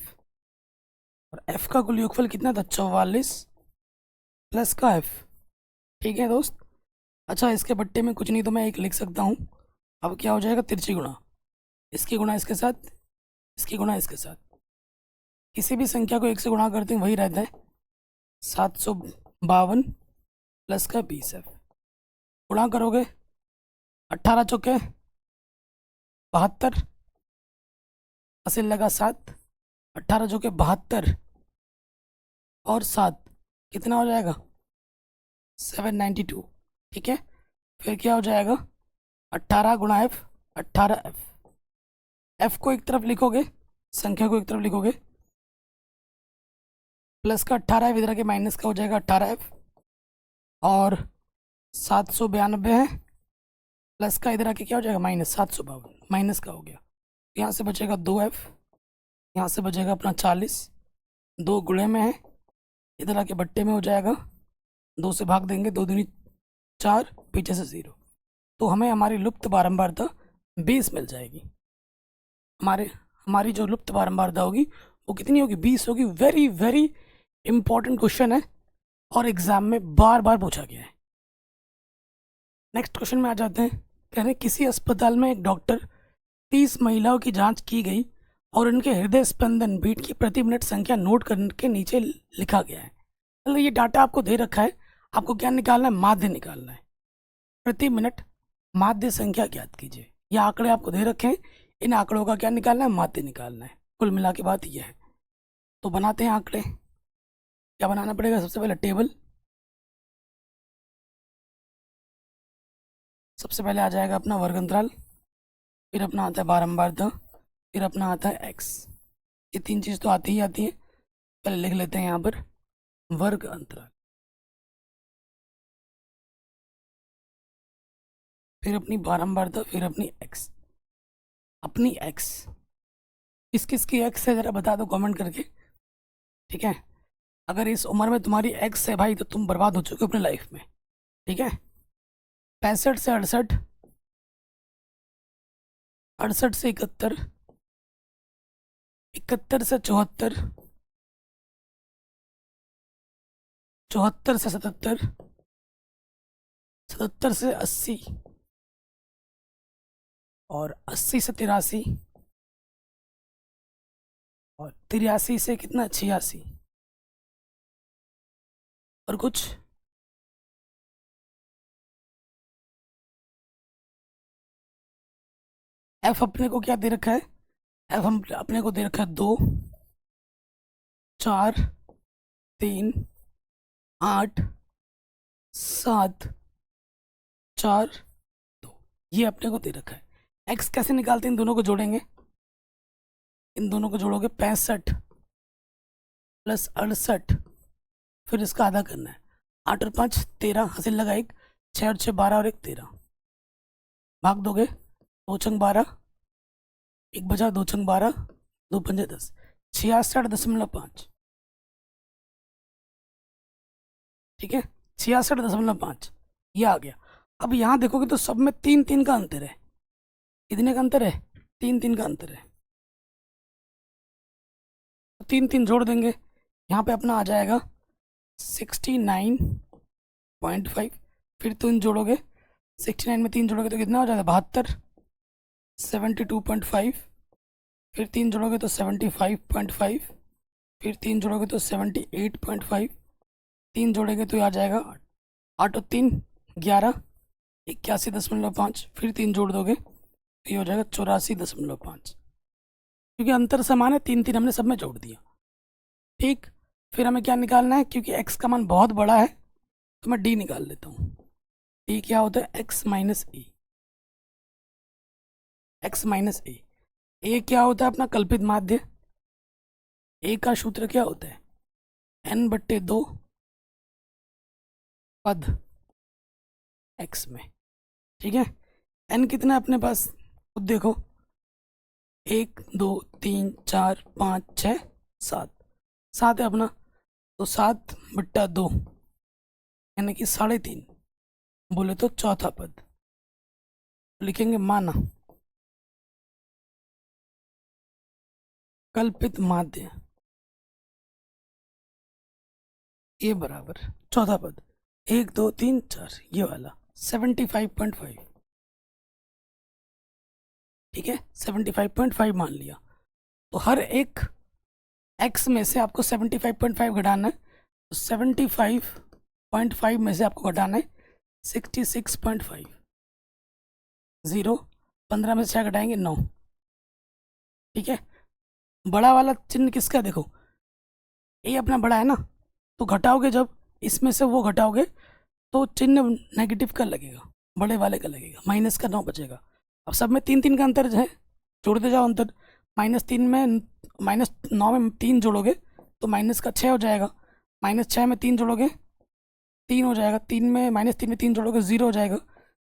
Speaker 1: और F का कुल योगफल कितना था? 44 प्लस का F। ठीक है दोस्त, अच्छा इसके बट्टे में कुछ नहीं तो मैं एक लिख सकता हूँ। अब क्या हो जाएगा? तिरछी गुणा, इसकी गुणा इसके साथ, इसकी गुणा इसके साथ। किसी भी संख्या को 1 से गुणा करते हैं वही रहता है, 752 प्लस का 20F। गुणा करोगे 18 चौके 72, हासिल लगा 7। 18 चौके 72 और 7 कितना हो जाएगा? 792। ठीक है, फिर क्या हो जाएगा? 18 × F, 18F। F को एक तरफ लिखोगे, संख्या को एक तरफ लिखोगे, प्लस का 18 इधर के माइनस का हो जाएगा 18F, और 792 है, प्लस का इधर आके क्या हो जाएगा? माइनस 752, माइनस का हो गया। यहाँ से बचेगा 2F, यहाँ से बचेगा अपना 40, 2 गुणे में है, इधर आके बट्टे में हो जाएगा, 2 से भाग देंगे, 2 दूनी 4, पीछे से 0, तो हमें हमारी लुप्त बारंबारता 20 मिल जाएगी। हमारी जो लुप्त बारंबारता होगी वो कितनी होगी? 20 होगी। वेरी वेरी इंपॉर्टेंट क्वेश्चन है और एग्जाम में बार बार पूछा गया है। नेक्स्ट क्वेश्चन में आ जाते हैं। कह रहे हैं किसी अस्पताल में एक डॉक्टर 30 महिलाओं की जांच की गई और उनके हृदय स्पंदन बीट की प्रति मिनट संख्या नोट करके नीचे लिखा गया है। मतलब ये डाटा आपको दे रखा है, आपको क्या निकालना है? माध्य निकालना है। प्रति मिनट माध्य संख्या ज्ञात कीजिए। ये आंकड़े आपको दे रखे हैं, इन आंकड़ों का क्या निकालना है? माध्य निकालना है। कुल मिला के बात यह है। तो बनाते हैं आंकड़े। क्या बनाना पड़ेगा? सबसे पहले टेबल, सबसे पहले आ जाएगा अपना वर्ग अंतराल, फिर अपना आता है बारंबारता, फिर अपना आता है एक्स। ये 3 चीज़ तो आती ही आती है। पहले लिख लेते हैं यहाँ पर वर्ग अंतराल, फिर अपनी बारंबारता, फिर अपनी एक्स। अपनी एक्स किस किस की एक्स है ज़रा बता दो कमेंट करके। ठीक है, अगर इस उम्र में तुम्हारी एक्स है भाई तो तुम बर्बाद हो चुके हो अपने लाइफ में। ठीक है, 65 से 68, 68 से 71, 71 से 74, 74 से 77, 77 से 80, और 80 से 83, और 83 से कितना? 86। और कुछ? एफ अपने को क्या दे रखा है? एफ हम अपने को दे रखा है 2 4 3 8 7 4 2, ये अपने को दे रखा है। एक्स कैसे निकालते हैं, इन दोनों को जोड़ेंगे, इन दोनों को जोड़ोगे 65 प्लस 68, फिर इसका आधा करना है। 8 और 5 13, हासिल लगा 1, 6 और 6 12 और 1 13, भाग दोगे 2 छंग 12, 1 बचा 2 छंग 12, 2 पंजे 10, 66.5, ठीक है 66.5 ये आ गया। अब यहाँ देखोगे तो सब में 3 3 का अंतर है। कितने का अंतर है? 3 3 का अंतर है। तो 3 3 जोड़ देंगे, यहाँ पे अपना आ जाएगा 69.5, फिर 3 जोड़ोगे, 69 में 3 जोड़ोगे तो कितना हो जाएगा 72, 72.5, फिर 3 जोड़ोगे तो 75.5, फिर 3 जोड़ोगे तो 78.5, 3 जोड़ेंगे तो ये आ जाएगा 8 और 3 11, 81.5, फिर 3 जोड़ दोगे तो ये हो जाएगा 84.5, क्योंकि अंतर समान है, 3 3 हमने सब में जोड़ दिया। ठीक, फिर हमें क्या निकालना है, क्योंकि x का मान बहुत बड़ा है तो मैं d निकाल लेता हूँ। d क्या होता है? x minus A, x minus A. a क्या होता है? अपना कल्पित माध्य। a का सूत्र क्या होता है? n/2 पद x में, ठीक है। n कितना है अपने पास खुद देखो, 1 2 3 4 5 6 7, 7 है अपना, तो 7/2 यानी कि 3.5, बोले तो चौथा पद लिखेंगे माना कल्पित माध्य ये बराबर चौथा पद 1 2 3 4 ये वाला 75.5, ठीक है 75.5 मान लिया। तो हर एक x में से आपको 75.5 घटाना है, तो 75.5 में से आपको घटाना है 66.5, 0 15 में से 6 घटाएंगे 9, ठीक है। बड़ा वाला चिन्ह किसका है? देखो ये अपना बड़ा है ना, तो घटाओगे जब इसमें से वो घटाओगे तो चिन्ह नेगेटिव का लगेगा, बड़े वाले का लगेगा, माइनस का 9 बचेगा। अब सब में 3 3 का अंतर है, जोड़ते जाओ अंतर, -3 में -9 में 3 जोड़ोगे तो माइनस का 6 हो जाएगा, -6 में 3 जोड़ोगे 3 हो जाएगा, 3 में -3 में 3 जोड़ोगे 0 हो जाएगा,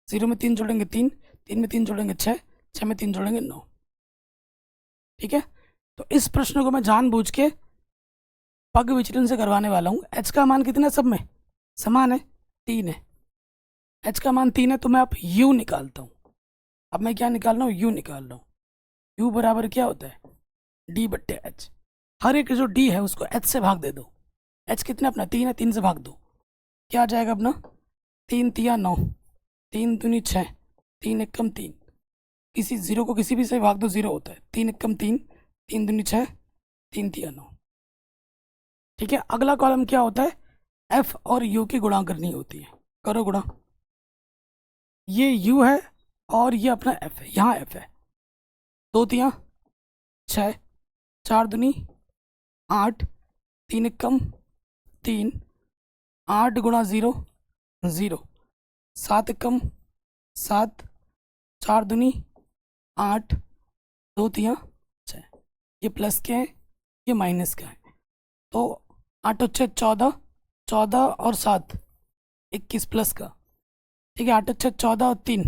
Speaker 1: 0 में 3 जोड़ेंगे 3, 3 में 3 जोड़ेंगे 6, 6 में 3 जोड़ेंगे 9, ठीक है। तो इस प्रश्न को मैं जानबूझ के पग विचलन से करवाने वाला हूँ। h का मान कितना है? सब में समान है, 3 है। h का मान 3 है तो मैं अब u निकालता हूँ। अब मैं क्या निकाल रहा हूँ? u निकाल रहा हूँ। u बराबर क्या होता है? d/h। हर एक जो d है उसको h से भाग दे दो। h कितना अपना 3 है, 3 से भाग दो, क्या आ जाएगा अपना 3 तिया 9, 3 दूनी 6, 3 एकम 3, किसी जीरो को किसी भी से भाग दो 0 होता है, 3 एकम 3, 3 दूनी 6, 3 तिया 9, ठीक है। अगला कॉलम क्या होता है? f और u की गुणा करनी होती है, करो गुणा। ये u है और ये अपना f है, यहाँ f है, 2 तिया 6, 4 दूनी 8, 3 एकम 3, 8 गुणा 0 0, 7 एकम 7, 4 दूनी 8, 2 तिया 6, ये प्लस के है ये माइनस का है, तो 8 और 6 14, 14 और 7 21 प्लस का, ठीक है। 8 और 6 14 और 3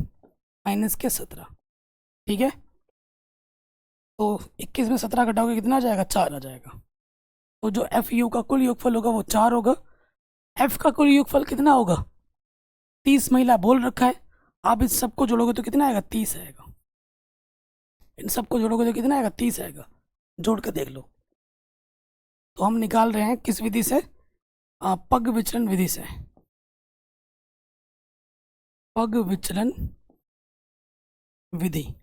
Speaker 1: माइनस के 17, ठीक है। तो 21 में 17 घटाओगे कितना आ जाएगा? 4 आ जाएगा। तो जो एफ यू का कुल योगफल होगा वो 4 होगा। एफ का कुल योगफल कितना होगा? 30 महिला बोल रखा है, आप इस सबको जोड़ोगे तो कितना आएगा? 30 आएगा। इन सबको जोड़ोगे तो कितना आएगा? 30 आएगा। जोड़ के देख लो। तो हम निकाल रहे हैं किस विधि से? पग विचलन विधि से। पग विचलन विधि।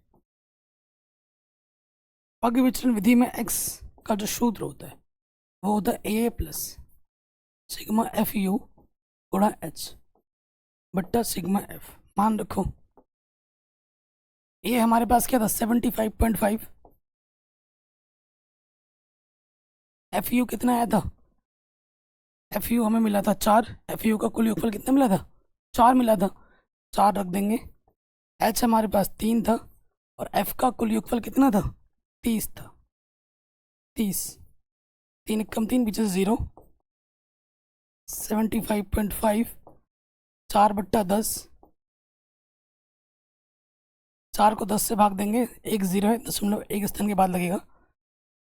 Speaker 1: पग विचलन विधि में x का जो सूत्र होता है वो होता है a plus sigma F you गुणा h बट्टा सिग्मा f। मान रखो ये हमारे पास क्या था? 75.5। एफ यू कितना आया था? एफ यू हमें मिला था 4। एफ यू का कुल योगफल कितना मिला था? 4 मिला था, 4 रख देंगे। एच हमारे पास 3 था, और f का कुल योगफल कितना था, 30 था। 30, 3 कम 3 बीच 0, 75.5, 4/10, 4 को 10 से भाग देंगे, 1 0 है, 0.1 स्थान के बाद लगेगा,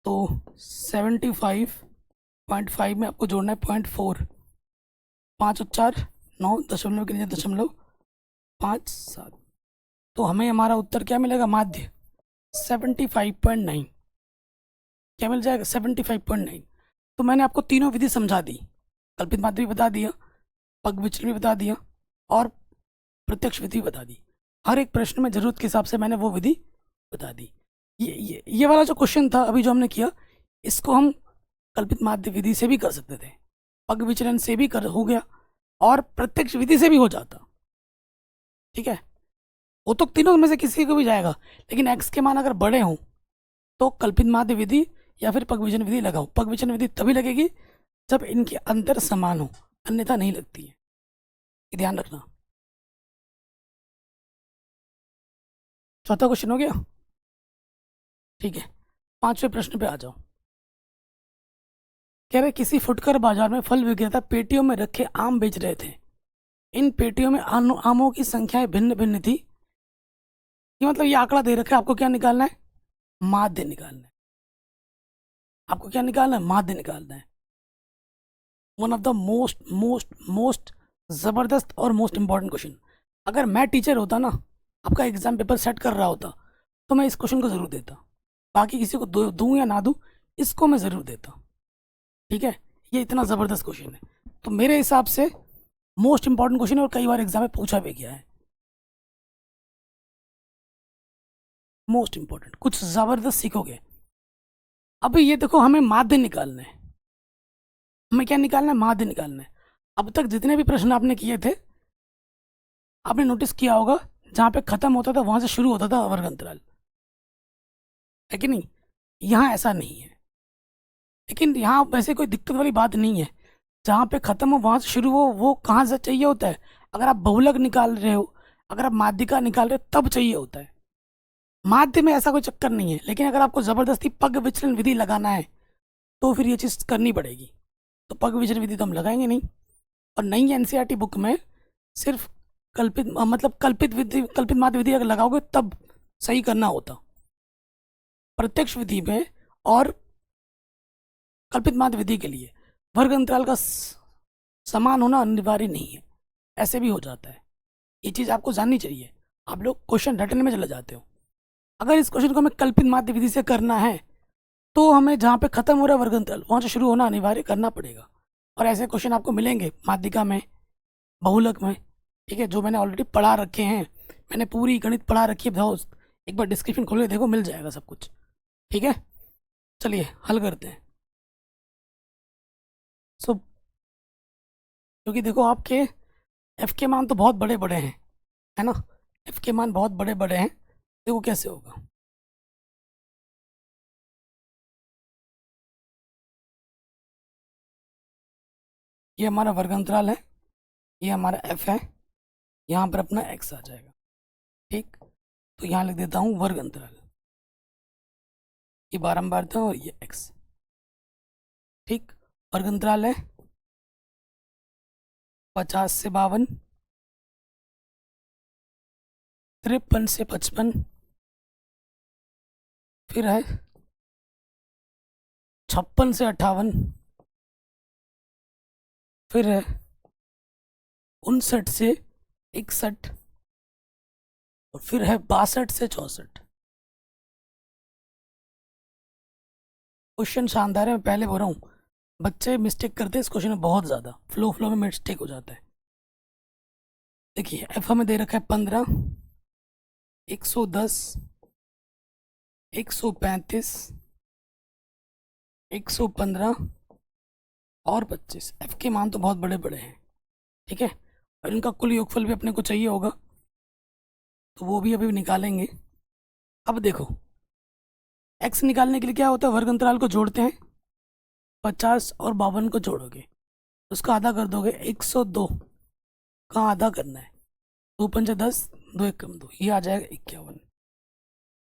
Speaker 1: तो 75.5 में आपको जोड़ना है 0.4, 5 और 4 9, दशमलव के नीचे दशमलव 5 7, तो हमें हमारा उत्तर क्या मिलेगा, माध्य 75.9, क्या मिल जाएगा 75.9। तो मैंने आपको तीनों विधि समझा दी, कल्पित माध्य भी बता दिया, पग विचलन भी बता दिया, और प्रत्यक्ष विधि बता दी। हर एक प्रश्न में जरूरत के हिसाब से मैंने वो विधि बता दी। ये वाला जो क्वेश्चन था अभी जो हमने किया, इसको हम कल्पित माध्य विधि से भी कर सकते थे, पग विचलन से भी कर हो गया, और प्रत्यक्ष विधि से भी हो जाता। ठीक है, वो तो तीनों में से किसी को भी जाएगा, लेकिन x के मान अगर बड़े हों तो कल्पित माध्य विधि या फिर पग विचलन विधि लगाओ। पग विचलन विधि तभी लगेगी जब इनके अंतर समान हो, अन्यथा नहीं लगती है, ये ध्यान रखना। चौथा क्वेश्चन हो गया, ठीक है। पांचवें प्रश्न पे आ जाओ। कह रहे किसी फुटकर बाजार में फल विक्रेता पेटियों में रखे आम बेच रहे थे। इन पेटियों में आमों की संख्याएं भिन्न भिन्न थी। ये मतलब ये आंकड़ा दे रखा है, आपको क्या निकालना है, माध्य निकालना है। आपको क्या निकालना है, माध्य निकालना है। One of the most most most जबरदस्त और मोस्ट इंपॉर्टेंट क्वेश्चन। अगर मैं टीचर होता ना, आपका एग्जाम पेपर सेट कर रहा होता, तो मैं इस क्वेश्चन को जरूर देता। बाकी किसी को दूं या ना दूं, इसको मैं जरूर देता। ठीक है, ये इतना जबरदस्त क्वेश्चन है, तो मेरे हिसाब से मोस्ट इंपॉर्टेंट क्वेश्चन है, और कई बार एग्जाम में पूछा भी गया है। मोस्ट इंपॉर्टेंट, कुछ जबरदस्त सीखोगे। अब ये देखो, हमें माध्य निकालना है। हमें क्या निकालना है, माध्य निकालना है। अब तक जितने भी प्रश्न आपने किए थे, आपने नोटिस किया होगा जहां पे खत्म होता था वहां से शुरू होता था वर्ग अंतराल, है कि नहीं। यहाँ ऐसा नहीं है, लेकिन यहाँ वैसे कोई दिक्कत वाली बात नहीं है। जहाँ पे खत्म हो वहां से शुरू हो, वो कहाँ से चाहिए होता है, अगर आप बहुलक निकाल रहे हो, अगर आप माध्यिका निकाल रहे हो, तब चाहिए होता है। माध्य में ऐसा कोई चक्कर नहीं है, लेकिन अगर आपको जबरदस्ती पग विचलन विधि लगाना है तो फिर ये चीज़ करनी पड़ेगी। तो पग विचलन विधि तो हम लगाएंगे नहीं, और नई एनसीईआरटी बुक में सिर्फ कल्पित विधि, कल्पित माध्य विधि अगर लगाओगे तब सही करना होता। प्रत्यक्ष विधि में और कल्पित माध्य विधि के लिए वर्ग अंतराल का समान होना अनिवार्य नहीं है, ऐसे भी हो जाता है। ये चीज़ आपको जाननी चाहिए। आप लोग क्वेश्चन रटने में चले जाते हो। अगर इस क्वेश्चन को हमें कल्पित माध्य विधि से करना है तो हमें जहाँ पे खत्म हो रहा है वर्ग अंतराल वहाँ से शुरू होना अनिवार्य करना पड़ेगा। और ऐसे क्वेश्चन आपको मिलेंगे माध्यिका में, बहुलक में, ठीक है, जो मैंने ऑलरेडी पढ़ा रखे हैं। मैंने पूरी गणित पढ़ा रखी है दोस्त, एक बार डिस्क्रिप्शन खोल के देखो, मिल जाएगा सब कुछ। ठीक है, चलिए हल करते हैं। सो क्योंकि देखो आपके एफ के मान तो बहुत बड़े बड़े हैं, है ना, एफ के मान बहुत बड़े बड़े हैं। देखो कैसे होगा। ये हमारा वर्ग अंतराल है, ये हमारा एफ है, यहाँ पर अपना एक्स आ जाएगा। ठीक, तो यहाँ लिख देता हूँ वर्ग अंतराल, ये बारंबार था और ये एक्स। ठीक, वर्ग अंतराल है 50 से 52, 53 से 55, फिर है 56 से 58, फिर है 59 से 61, और फिर है 62 से 64। क्वेश्चन शानदार है, मैं पहले बोल रहा हूँ, बच्चे मिस्टेक करते हैं इस क्वेश्चन में बहुत ज़्यादा, फ्लो में मिस्टेक हो जाता है। देखिए एफ हमें दे रखा है 15, 110, 135, 115 और 25। एफ के मान तो बहुत बड़े बड़े हैं, ठीक है, और इनका कुल योगफल भी अपने को चाहिए होगा, तो वो भी अभी निकालेंगे। अब देखो एक्स निकालने के लिए क्या होता है, वर्ग अंतराल को जोड़ते हैं, 50 और 52 को जोड़ोगे, उसका आधा कर दोगे, 102 का आधा करना है, 2 पंचे 10, 2 1 कम 2, ये आ जाएगा 51।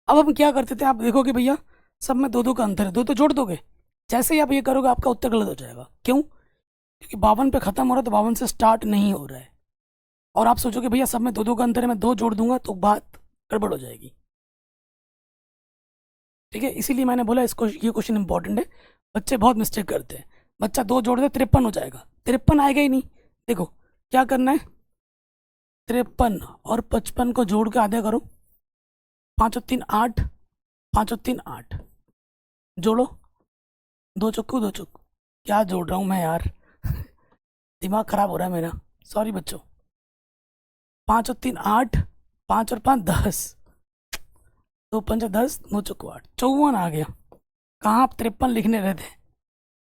Speaker 1: अब हम क्या करते थे, आप देखोगे भैया सब में दो दो का अंतर है, दो तो जोड़ दोगे। जैसे ही आप ये करोगे आपका उत्तर गलत हो जाएगा। क्यों? क्योंकि 52 पे खत्म हो रहा है तो 52 से स्टार्ट नहीं हो रहा है। और आप सोचोगे भैया सब में दो दो का अंतर है, मैं दो जोड़ दूंगा तो बात गड़बड़ हो जाएगी। ठीक है, इसीलिए मैंने बोला इसको, ये क्वेश्चन इंपॉर्टेंट है। बच्चे बहुत मिस्टेक करते हैं। बच्चा दो जोड़ दे 53 हो जाएगा, 53 आएगा ही नहीं। देखो क्या करना है, 53 और 55 को जोड़ के आधे करो, 5 और 3 8, 5 और 3 8, जोड़ो, दो चक्कू दो चक्कू। क्या जोड़ रहा हूँ मैं यार दिमाग खराब हो रहा है मेरा, सॉरी बच्चों। 5 और 3 8, 5 और 5 10, दो पंच 10, दो चक्कू 8, 54 आ गया। कहाँ आप 53 लिखने रहते,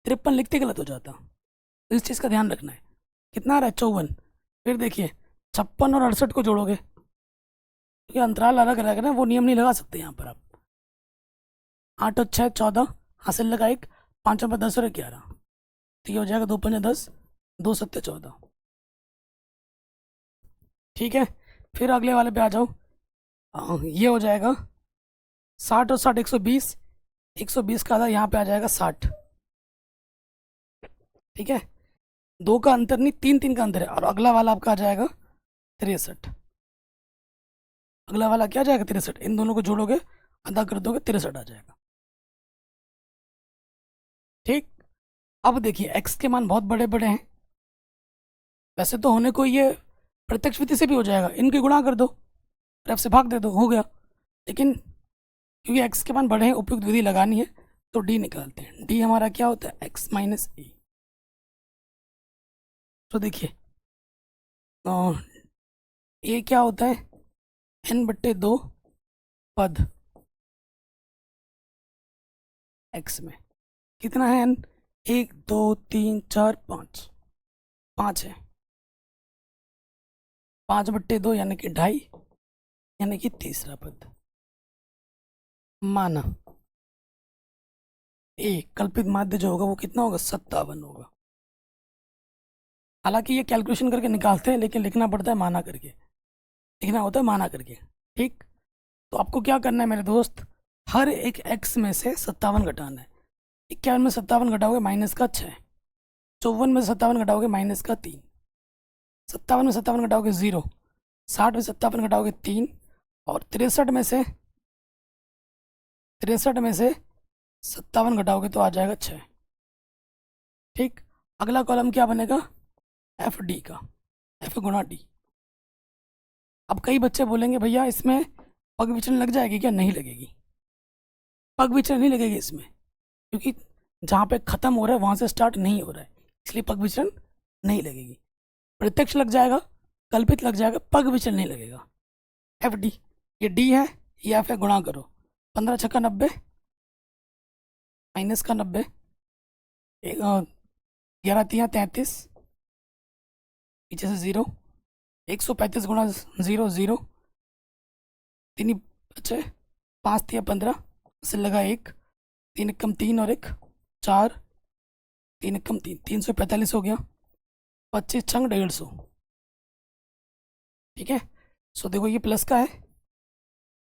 Speaker 1: 53 लिखते गलत हो जाता। तो इस चीज़ का ध्यान रखना है। कितना आ रहा है 54। फिर देखिए 56 और 68 को जोड़ोगे, क्योंकि अंतराल अलग अलग है ना, वो नियम नहीं लगा सकते यहाँ पर आप। 8 और 6 14, हासिल लगा एक, 5 और 10 और 11, तो ये हो जाएगा 2 पंच 10, 2 सत्ते 14। ठीक है, फिर अगले वाले पे आ जाओ। ये हो जाएगा 60 और 60 120, 120 का आधा यहाँ पे आ जाएगा 60। ठीक है, दो का अंतर नहीं, तीन तीन का अंतर है। और अगला वाला आपका आ जाएगा 63। अगला वाला क्या आ जाएगा 63, इन दोनों को जोड़ोगे आधा कर दोगे 63 आ जाएगा। ठीक, अब देखिए x के मान बहुत बड़े बड़े हैं। वैसे तो होने को ये प्रत्यक्ष विधि से भी हो जाएगा, इनके गुणा कर दो और f से भाग दे दो, हो गया। लेकिन क्योंकि x के मान बड़े हैं, उपयुक्त विधि लगानी है, तो d निकालते हैं। d हमारा क्या होता है, x माइनस ए। तो देखिए ए क्या होता है, n/2 पद x में। कितना है n, 1 2 3 4 5, 5 है। 5/2 यानी कि 2.5, यानी कि तीसरा पद। माना ए कल्पित माध्य जो होगा वो कितना होगा, 57 होगा। हालांकि ये कैलकुलेशन करके निकालते हैं, लेकिन लिखना पड़ता है माना करके, लिखना होता है माना करके। ठीक, तो आपको क्या करना है मेरे दोस्त, हर एक x में से 57 घटाना है। 51 में 57 घटाओगे माइनस का 6, 54 में 57 घटाओगे माइनस का 3, 57 में 57 घटाओगे 0, 60 में 57 घटाओगे 3, और 63 में से 57 घटाओगे तो आ जाएगा 6। ठीक, अगला कॉलम क्या बनेगा, एफ डी का, एफ गुणा डी। अब कई बच्चे बोलेंगे भैया इसमें पग विचलन लग जाएगी क्या, नहीं लगेगी। पग विचलन नहीं लगेगी इसमें, क्योंकि जहाँ पे खत्म हो रहा है वहाँ से स्टार्ट नहीं हो रहा है, इसलिए पग विचलन नहीं लगेगी। प्रत्यक्ष लग जाएगा, कल्पित लग जाएगा, पग विचलन नहीं लगेगा। एफ डी, ये डी है, ये एफ है, गुणा करो, 15 छक्का 90, माइनस का 90, 11 तिया 33, पीछे से 0, 135 गुणा 0 0, 3 बचे, 5 तिया 15, से लगा 1, 3 एकम 3 और 1 4, 3 एकम 3, 345 हो गया, 25 छंग 150। ठीक है, सो देखो ये प्लस का है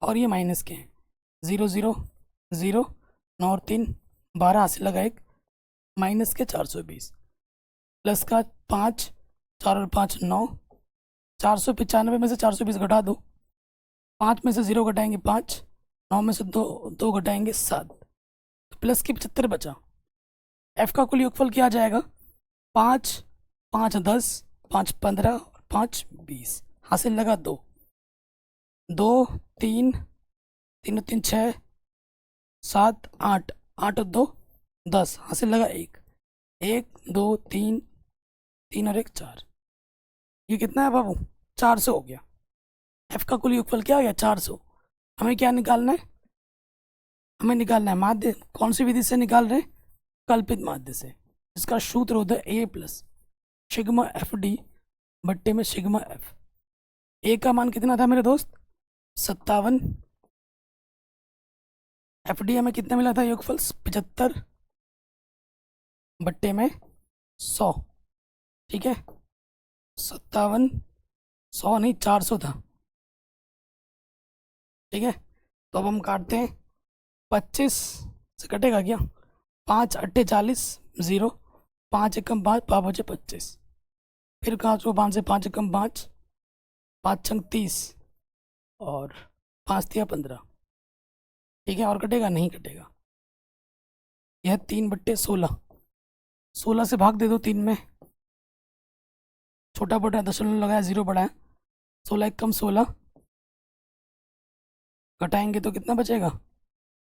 Speaker 1: और ये माइनस के हैं, 0 0 0, 9 और 3 12, हासिल लगा 1, माइनस के 420, प्लस का 5, 4 और 5 9, 495 में से 420 घटा दो, 5 में से 0 घटाएंगे 5, 9 में से 2 घटाएंगे 7, तो प्लस की 75 बचा। एफ का कुल योगफल क्या आ जाएगा, 5 5 10, 5 15, 5 20, हासिल लगा 2 2 3 3 3 6 7 8, 8 और 2 10, हासिल लगा 1 1 2 3 3 और 1 4। ये कितना है बाबू, 400 हो गया। एफ का कुल योगफल क्या आ गया, 400। हमें क्या निकालना है, हमें निकालना है माध्य। कौन सी विधि से निकाल रहे हैं, कल्पित माध्य से। इसका सूत्र होता है ए प्लस सिग्मा एफ डी बट्टे में सिग्मा एफ। ए का मान कितना था मेरे दोस्त, 57, एफ डी हमें कितना मिला था योगफल 75 बट्टे में 100। ठीक है, 57, 100 नहीं 400 था। ठीक है, तो अब हम काटते हैं, 25 से कटेगा क्या, 5 अट्ठे 40, 0, 5 एकम 5, 5 बचे 25, फिर कहाँ को 5 से 5 एकम 5, 5 छंग 30 और 5 तिया 15। ठीक है, और कटेगा नहीं कटेगा। यह 3/16, 16 से भाग दे दो 3 में, छोटा बड़ा दशमलव लगाया, 0 बढ़ाया, 16 एकम 16, घटाएंगे तो कितना बचेगा,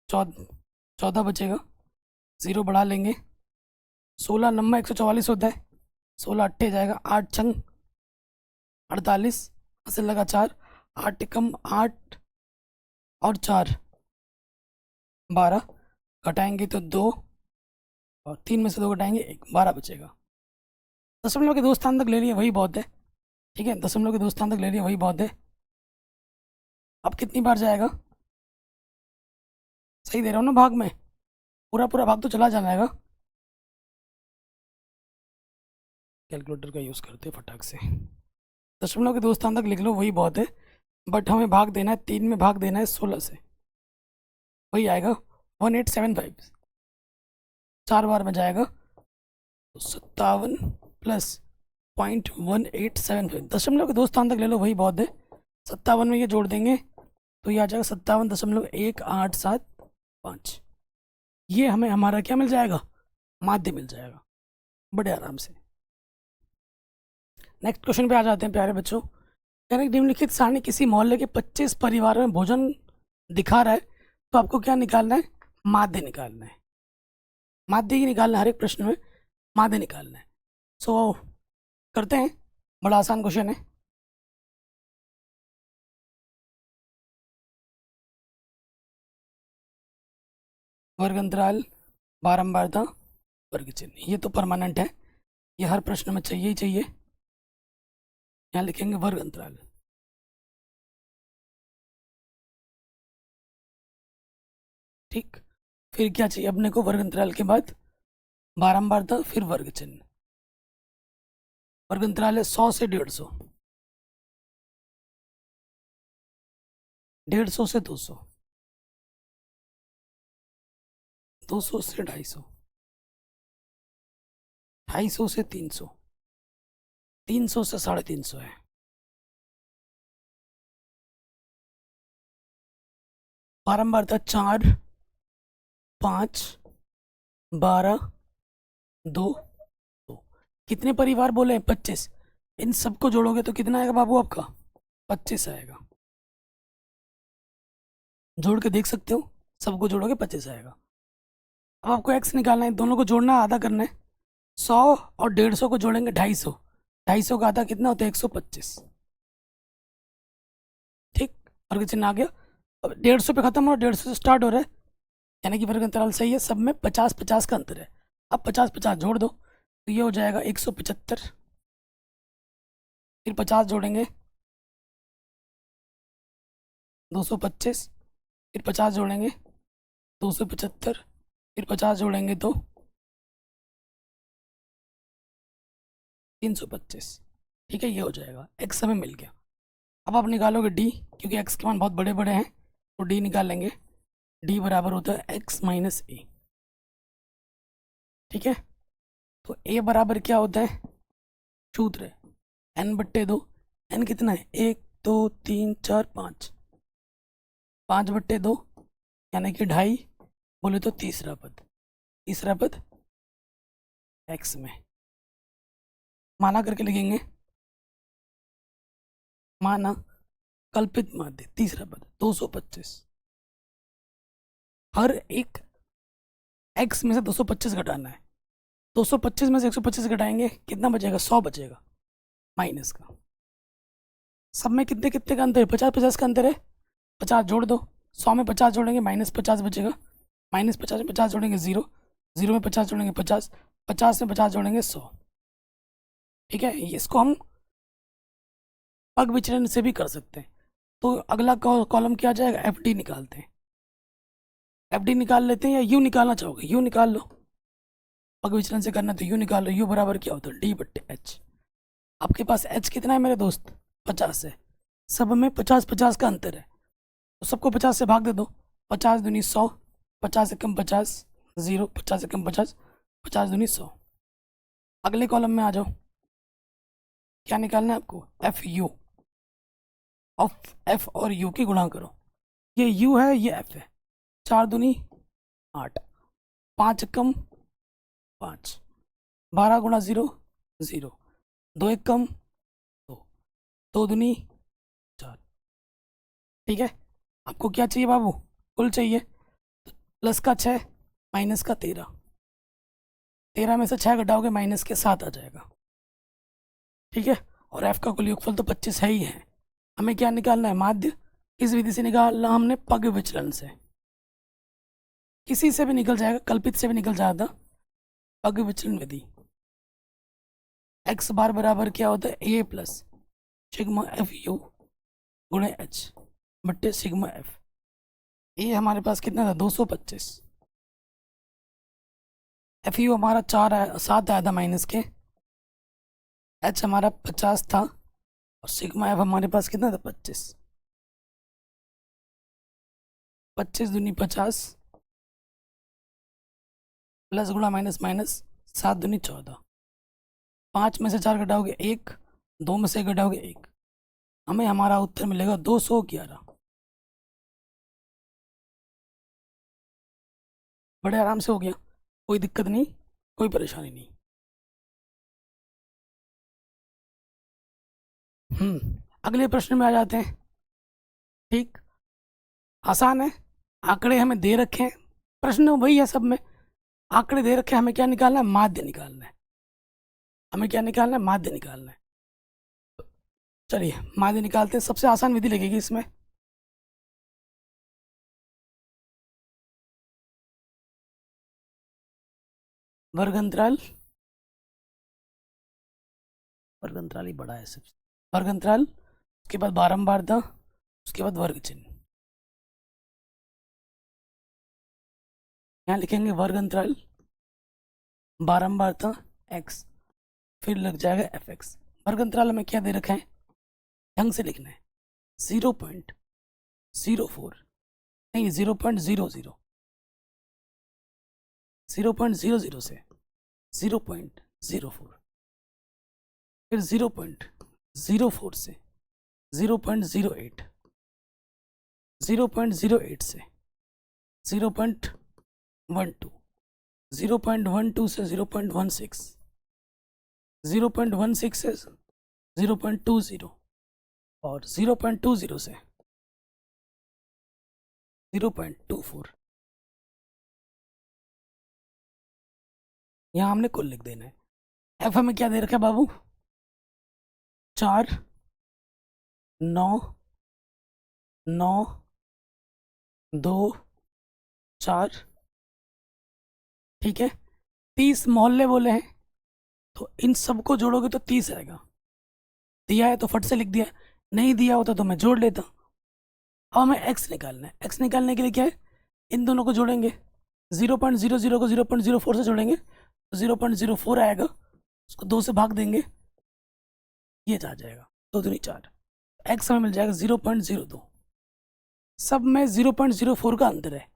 Speaker 1: 14 बचेगा, 0 बढ़ा लेंगे, 16 नम्मा 144 होता है, 16 अट्ठे जाएगा, 8 छंग 48, असल लगा 4, 8 एकम 8 और 4 12, घटाएंगे तो 2 और 3 में से 2 घटाएंगे 1, 12 बचेगा। दशमलव के 2 स्थान तक ले लिए वही बहुत है। ठीक है, दशमलव के 2 स्थान तक ले लिए वही बहुत है। अब कितनी बार जाएगा, सही दे रहा हूँ ना भाग में, पूरा पूरा भाग तो चला जाएगा। कैलकुलेटर का यूज़ करते फटाक से, दशमलव के 2 स्थान तक लिख लो वही बहुत है, बट हमें भाग देना है 3 में, भाग देना है 16 से, वही आएगा 1875, 4 बार में जाएगा तो 57 प्लस 0.1875, दशमलव के 2 स्थान तक ले लो वही बहुत है। 57 में ये जोड़ देंगे तो ये आ जाएगा 57.1875। ये हमें हमारा क्या मिल जाएगा, माध्य मिल जाएगा बड़े आराम से। नेक्स्ट क्वेश्चन पे आ जाते हैं प्यारे बच्चों। यानी निम्नलिखित सारणी किसी मोहल्ले के 25 परिवारों में भोजन दिखा रहा है, तो आपको क्या निकालना है, माध्य निकालना है। माध्य ही निकालना है, हर एक प्रश्न में माध्य निकालना है। सो करते हैं, बड़ा आसान क्वेश्चन है। वर्ग अंतराल, बारंबारता, वर्ग चिन्ह, ये तो परमानेंट है, ये हर प्रश्न में चाहिए ही चाहिए। यहाँ लिखेंगे वर्ग अंतराल, ठीक। फिर क्या चाहिए अपने को, वर्ग अंतराल के बाद बारंबारता, फिर वर्ग चिन्ह। वर्ग अंतराल है 100 से 150, 150 से 200, 200 से 250, 250 से 300, 300 से 350 है। बारंबारता 4, 5, 12, 2, 2। कितने परिवार बोले, 25। इन सबको जोड़ोगे तो कितना आएगा बाबू आपका, 25 आएगा। जोड़ के देख सकते हो, सबको जोड़ोगे 25 आएगा। अब आपको एक्स निकालना है, दोनों को जोड़ना है, आधा करना है। 100 और 150 को जोड़ेंगे 250, 250 का आधा कितना होता है, 125। ठीक, वर्ग चिन्ह आ गया। अब 150 पे खत्म हो, 150 से स्टार्ट हो रहा है, यानी कि वर्ग अंतराल सही है, सब में 50-50 का अंतर है। अब 50-50 जोड़ दो तो ये हो जाएगा 175, फिर 50 जोड़ेंगे 225, फिर 50 जोड़ेंगे 275, फिर 50 जोड़ेंगे तो 325। ठीक है, ये हो जाएगा, एक्स हमें मिल गया। अब आप निकालोगे डी, क्योंकि एक्स के मान बहुत बड़े बड़े हैं तो डी निकाल लेंगे। डी बराबर होता है एक्स माइनस ए। ठीक है, तो ए बराबर क्या होता है, सूत्र है n/2। n कितना है, 1 2 3 4 5, 5/2 यानी कि 2.5, बोले तो तीसरा पद, तीसरा पद x में माना करके लिखेंगे, माना कल्पित माध्य, तीसरा पद 225। हर एक x में से 225 घटाना है, 225 में से 125 घटाएंगे कितना बचेगा, 100 बचेगा माइनस का। सब में कितने कितने का अंतर है, 50-50 का अंतर है। 50 जोड़ दो, 100 में 50 जोड़ेंगे -50 बचेगा, -50 में 50 जोड़ेंगे 0, 0 में 50 जोड़ेंगे 50, 50 में 50 जोड़ेंगे 100। ठीक है, इसको हम पग विचलन से भी कर सकते हैं। तो अगला कॉलम क्या आ जाएगा, एफ डी निकालते हैं। एफ डी निकाल लेते हैं, या यू निकालना चाहोगे, यू निकाल लो। पग विचलन से करना तो यू निकाल लो। यू बराबर क्या होता है, D/H। आपके पास h कितना है मेरे दोस्त, 50 है। सब में 50-50 का अंतर है, तो सबको 50 से भाग दे दो। 50 दूनी 100, 50 एकम 50, 0, 50 एकम 50, 50 दूनी 100। अगले कॉलम में आ जाओ। क्या निकालना है आपको? F you. ऑफ एफ और यू की गुणा करो। ये यू है, ये एफ है। 4 दूनी 8, 5 एकम 5, 12 गुणा 0 0, 2 एकम 2, 2 दूनी 4। ठीक है, आपको क्या चाहिए बाबू? कुल चाहिए। प्लस का 6, माइनस का 13। 13 में से 6 घटाओगे माइनस के 7 आ जाएगा। ठीक है, और एफ का कुल योगफल तो 25 है ही है। हमें क्या निकालना है? माध्य। इस विधि से निकालना हमने पग विचलन से। किसी से भी निकल जाएगा, कल्पित से भी निकल जाता। पग विचलन विधि। एक्स बार बराबर क्या होता है? ए प्लस सिग्मा एफ यू गुणे एच बट्टे सिग्मा एफ। ए हमारे पास कितना था? 225। एफ यू हमारा 7 आया था माइनस के। एच हमारा 50 था, और सिग्मा एफ हमारे पास कितना था? 25। 25 दूनी 50, प्लस गुणा माइनस माइनस, 7 दूनी 14। 5 में से 4 घटाओगे 1, 2 में से घटाओगे 1। हमें हमारा उत्तर मिलेगा 211। बड़े आराम से हो गया, कोई दिक्कत नहीं, कोई परेशानी नहीं। अगले प्रश्न में आ जाते हैं। ठीक, आसान है। आंकड़े हमें दे रखे हैं, प्रश्न वही है सब में। आंकड़े दे रखे हैं, हमें क्या निकालना है? माध्य निकालना है। हमें क्या निकालना है? माध्य निकालना है। चलिए माध्य निकालते हैं। सबसे आसान विधि लगेगी इसमें। वर्ग अंतराल, वर्ग अंतराल ही बड़ा है सबसे। वर्ग अंतराल, उसके बाद बारंबारता, उसके बाद वर्ग चिन्ह। यहाँ लिखेंगे वर्ग अंतराल, बारंबारता एक्स, फिर लग जाएगा एफ एक्स। वर्ग अंतराल हमें क्या दे रखा है? ढंग से लिखना है। 0.04, नहीं 0.00, 0.00 से 0.04, फिर 0.04 से 0.08, 0.08 से 0.12, 0.12 से 0.16, 0.16 से 0.20, और 0.20 से 0.24। यहाँ हमने कुल लिख देना है। एफ हमें क्या दे रखा है बाबू? 4, 9, 9, 2, 4। ठीक है, 30 मोहल्ले बोले हैं, तो इन सबको जोड़ोगे तो 30 आएगा। दिया है तो फट से लिख दिया, नहीं दिया होता तो मैं जोड़ लेता। अब हमें एक्स निकालना है। एक्स निकालने के लिए क्या है? इन दोनों को जोड़ेंगे। 0.00 को 0.04 से जोड़ेंगे तो 0.04 आएगा। उसको 2 से भाग देंगे, ये आ जाएगा 2 दूनी 4। एक्स हमें मिल जाएगा 0.02। सब में 0.04 का अंतर है।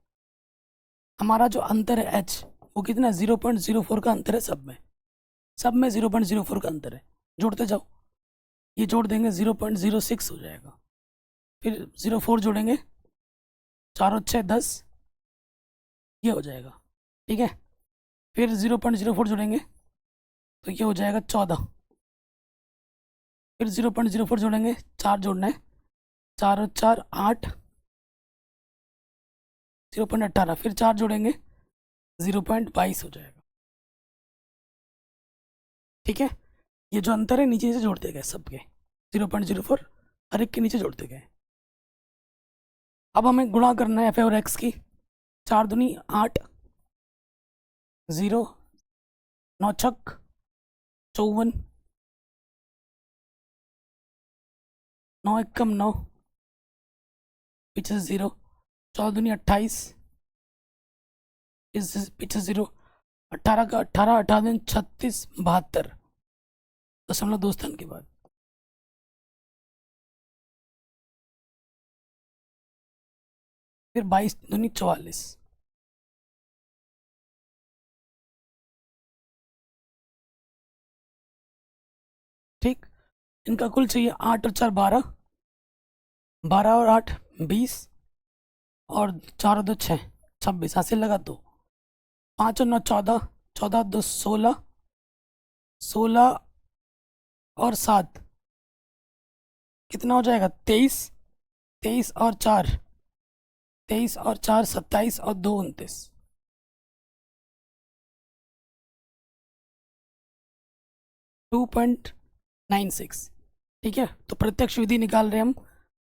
Speaker 1: हमारा जो अंतर है एच, वो कितना है? 0.04 का अंतर है सब में। सब में 0.04 का अंतर है। जोड़ते जाओ, ये जोड़ देंगे 0.06 हो जाएगा। फिर 0.4 जोड़ेंगे, 4 और 6 10, ये हो जाएगा। ठीक है, फिर 0.04 जोड़ेंगे तो ये हो जाएगा 14। फिर 0.04 जोड़ेंगे, 4 जोड़ना है, 4 और 4 8, 0.18, फिर 4 जोड़ेंगे 0.22 हो जाएगा। ठीक है, ये जो अंतर है नीचे से जोड़ते गए सबके, 0.04 हर एक के नीचे जोड़ते गए। अब हमें गुणा करना है एफ और एक्स की। 4 दूनी 8, 0, 9 छक 54, 9 एकम 9, पीछे 0, 14 दूनी 28, इस पीछे 0, 18 का 18, 18 दिन 36, 72, 0.2 स्थान के बाद। फिर 22 दूनी 44, ठीक। इनका कुल चाहिए 8 और 4 12, 12 और 8 20, और 4 और 2 6 26, हासिल लगा तो 5 और 9 14, 14 और 2 16, 16 और 7 कितना हो जाएगा 23, 23 और 4 23 और 4 27 और 2 29, 2.96, ठीक है। तो प्रत्यक्ष विधि निकाल रहे हैं हम।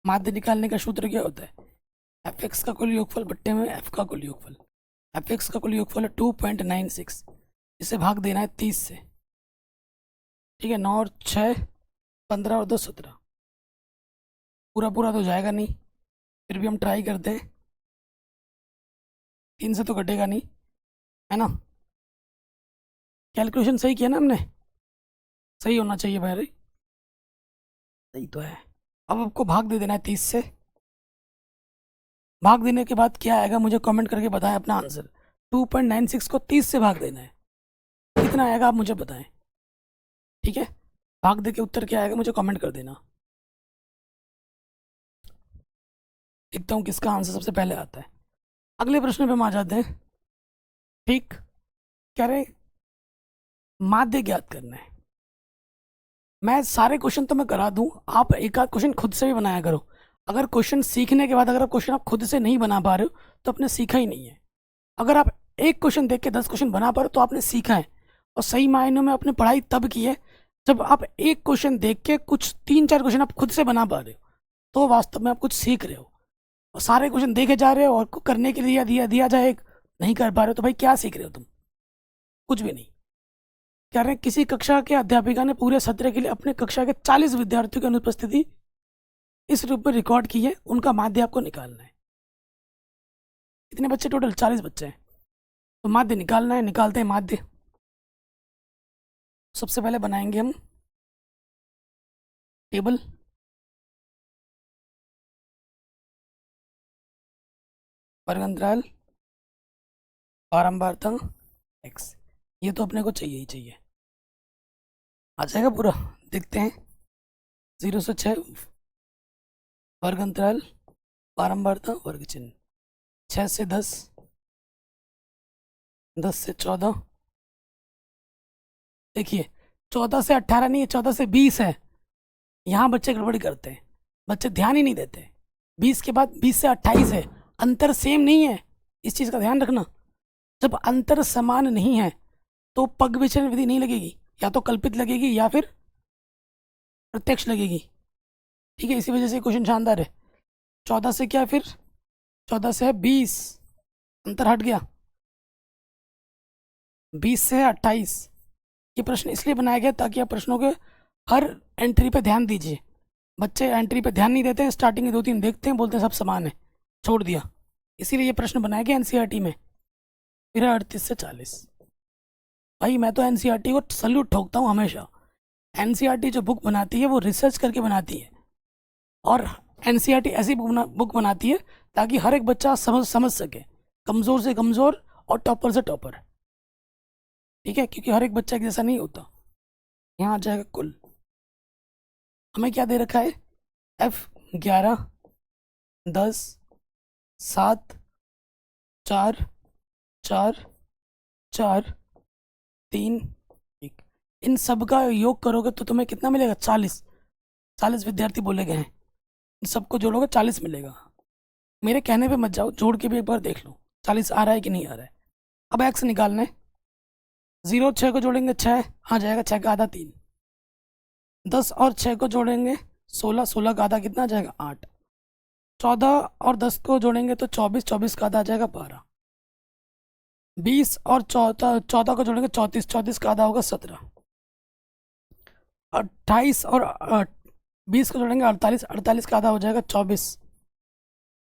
Speaker 1: माध्य निकालने का सूत्र क्या होता है, एफ एक्स का कुल योगफल बट्टे में एफ का कुल योगफल। एफ एक्स का कुल योगफल है 2.96, इसे भाग देना है 30 से, ठीक है। 9 और 6 15 और 2 17, पूरा पूरा तो जाएगा नहीं, फिर भी हम ट्राई करते हैं। 3 से तो कटेगा नहीं, है ना। कैलकुलेशन सही किया ना हमने, सही होना चाहिए भाई, सही तो है। अब आपको भाग दे देना है 30 से। भाग देने के बाद क्या आएगा मुझे कमेंट करके बताएं अपना आंसर। 2.96 को 30 से भाग देना है, कितना आएगा आप मुझे बताएं, ठीक है। भाग दे के उत्तर क्या आएगा मुझे कमेंट कर देना। देखता हूँ किसका आंसर सबसे पहले आता है। अगले प्रश्न पे हम आ जाते हैं, ठीक। कह रहे माध्य ज्ञात करना है। मैं सारे क्वेश्चन तो मैं करा दूं, आप एक आध क्वेश्चन खुद से भी बनाया करो। अगर क्वेश्चन सीखने के बाद अगर क्वेश्चन आप खुद से नहीं बना पा रहे हो तो आपने सीखा ही नहीं है। अगर आप एक क्वेश्चन देख के 10 क्वेश्चन बना पा रहे हो तो आपने सीखा है, और सही मायनों में आपने पढ़ाई तब की है जब आप एक क्वेश्चन देख के कुछ 3-4 क्वेश्चन आप खुद से बना पा रहे हो, तो वास्तव में आप कुछ सीख रहे हो। और सारे क्वेश्चन देखे जा रहे हो और करने के लिए दिया दिया जाए नहीं कर पा रहे हो, तो भाई क्या सीख रहे हो तुम, कुछ भी नहीं। कह रहे हैं किसी कक्षा के अध्यापिका ने पूरे सत्र के लिए अपने कक्षा के 40 विद्यार्थियों की अनुपस्थिति इस रूप में रिकॉर्ड की है, उनका माध्य आपको निकालना है। कितने बच्चे टोटल, 40 बच्चे हैं, तो माध्य निकालना है। निकालते हैं माध्य। सबसे पहले बनाएंगे हम टेबल। वर्ग अंतराल, बारंबारता x, ये तो अपने को चाहिए ही चाहिए, आ जाएगा पूरा। देखते हैं 0 से 6 वर्ग अंतराल, बारंबारता वर्ग चिन्ह, 6 से 10, 10 से 14, देखिए 14 से 18 नहीं है, 14 से 20 है। यहाँ बच्चे गड़बड़ी करते हैं, बच्चे ध्यान ही नहीं देते। 20 के बाद 20 से 28 है, अंतर सेम नहीं है, इस चीज़ का ध्यान रखना। जब अंतर समान नहीं है तो पग विचलन विधि नहीं लगेगी, या तो कल्पित लगेगी या फिर प्रत्यक्ष लगेगी, ठीक है। इसी वजह से क्वेश्चन शानदार है। 14 से क्या, फिर 14 से है 20, अंतर हट गया। 20 से है 28। ये प्रश्न इसलिए बनाया गया ताकि आप प्रश्नों के हर एंट्री पे ध्यान दीजिए। बच्चे एंट्री पे ध्यान नहीं देते हैं, स्टार्टिंग के 2-3 देखते हैं, बोलते हैं सब समान है, छोड़ दिया। इसीलिए ये प्रश्न बनाया गया एनसीईआरटी में। फिर है 38 से 40। भाई मैं तो एनसीईआरटी को सल्यूट ठोकता हूँ हमेशा। एनसीईआरटी जो बुक बनाती है वो रिसर्च करके बनाती है, और एनसीईआरटी ऐसी बुक बनाती है ताकि हर एक बच्चा समझ सके, कमज़ोर से कमज़ोर और टॉपर से टॉपर, ठीक है। क्योंकि हर एक बच्चा एक जैसा नहीं होता। यहाँ आ जाएगा कुल, हमें क्या दे रखा है, F 11 10 7 4 4 4 3 1, इन सब का योग करोगे तो तुम्हें कितना मिलेगा, 40। 40 विद्यार्थी बोले गए हैं, इन सबको जोड़ोगे 40 मिलेगा। मेरे कहने पे मत जाओ, जोड़ के भी एक बार देख लो 40 आ रहा है कि नहीं आ रहा है। अब एक्स निकालना है। 0 6 को जोड़ेंगे 6 आ जाएगा, 6 का आधा 3। 10 और 6 को जोड़ेंगे 16, 16 का आधा कितना आ जाएगा 8। 14 और 10 को जोड़ेंगे तो 24, 24 का आधा आ जाएगा 12। 20 और 14 को जोड़ेंगे 34, 34 का आधा होगा 17। 28 और 20 को जोड़ेंगे 48, 48 का आधा हो जाएगा 24।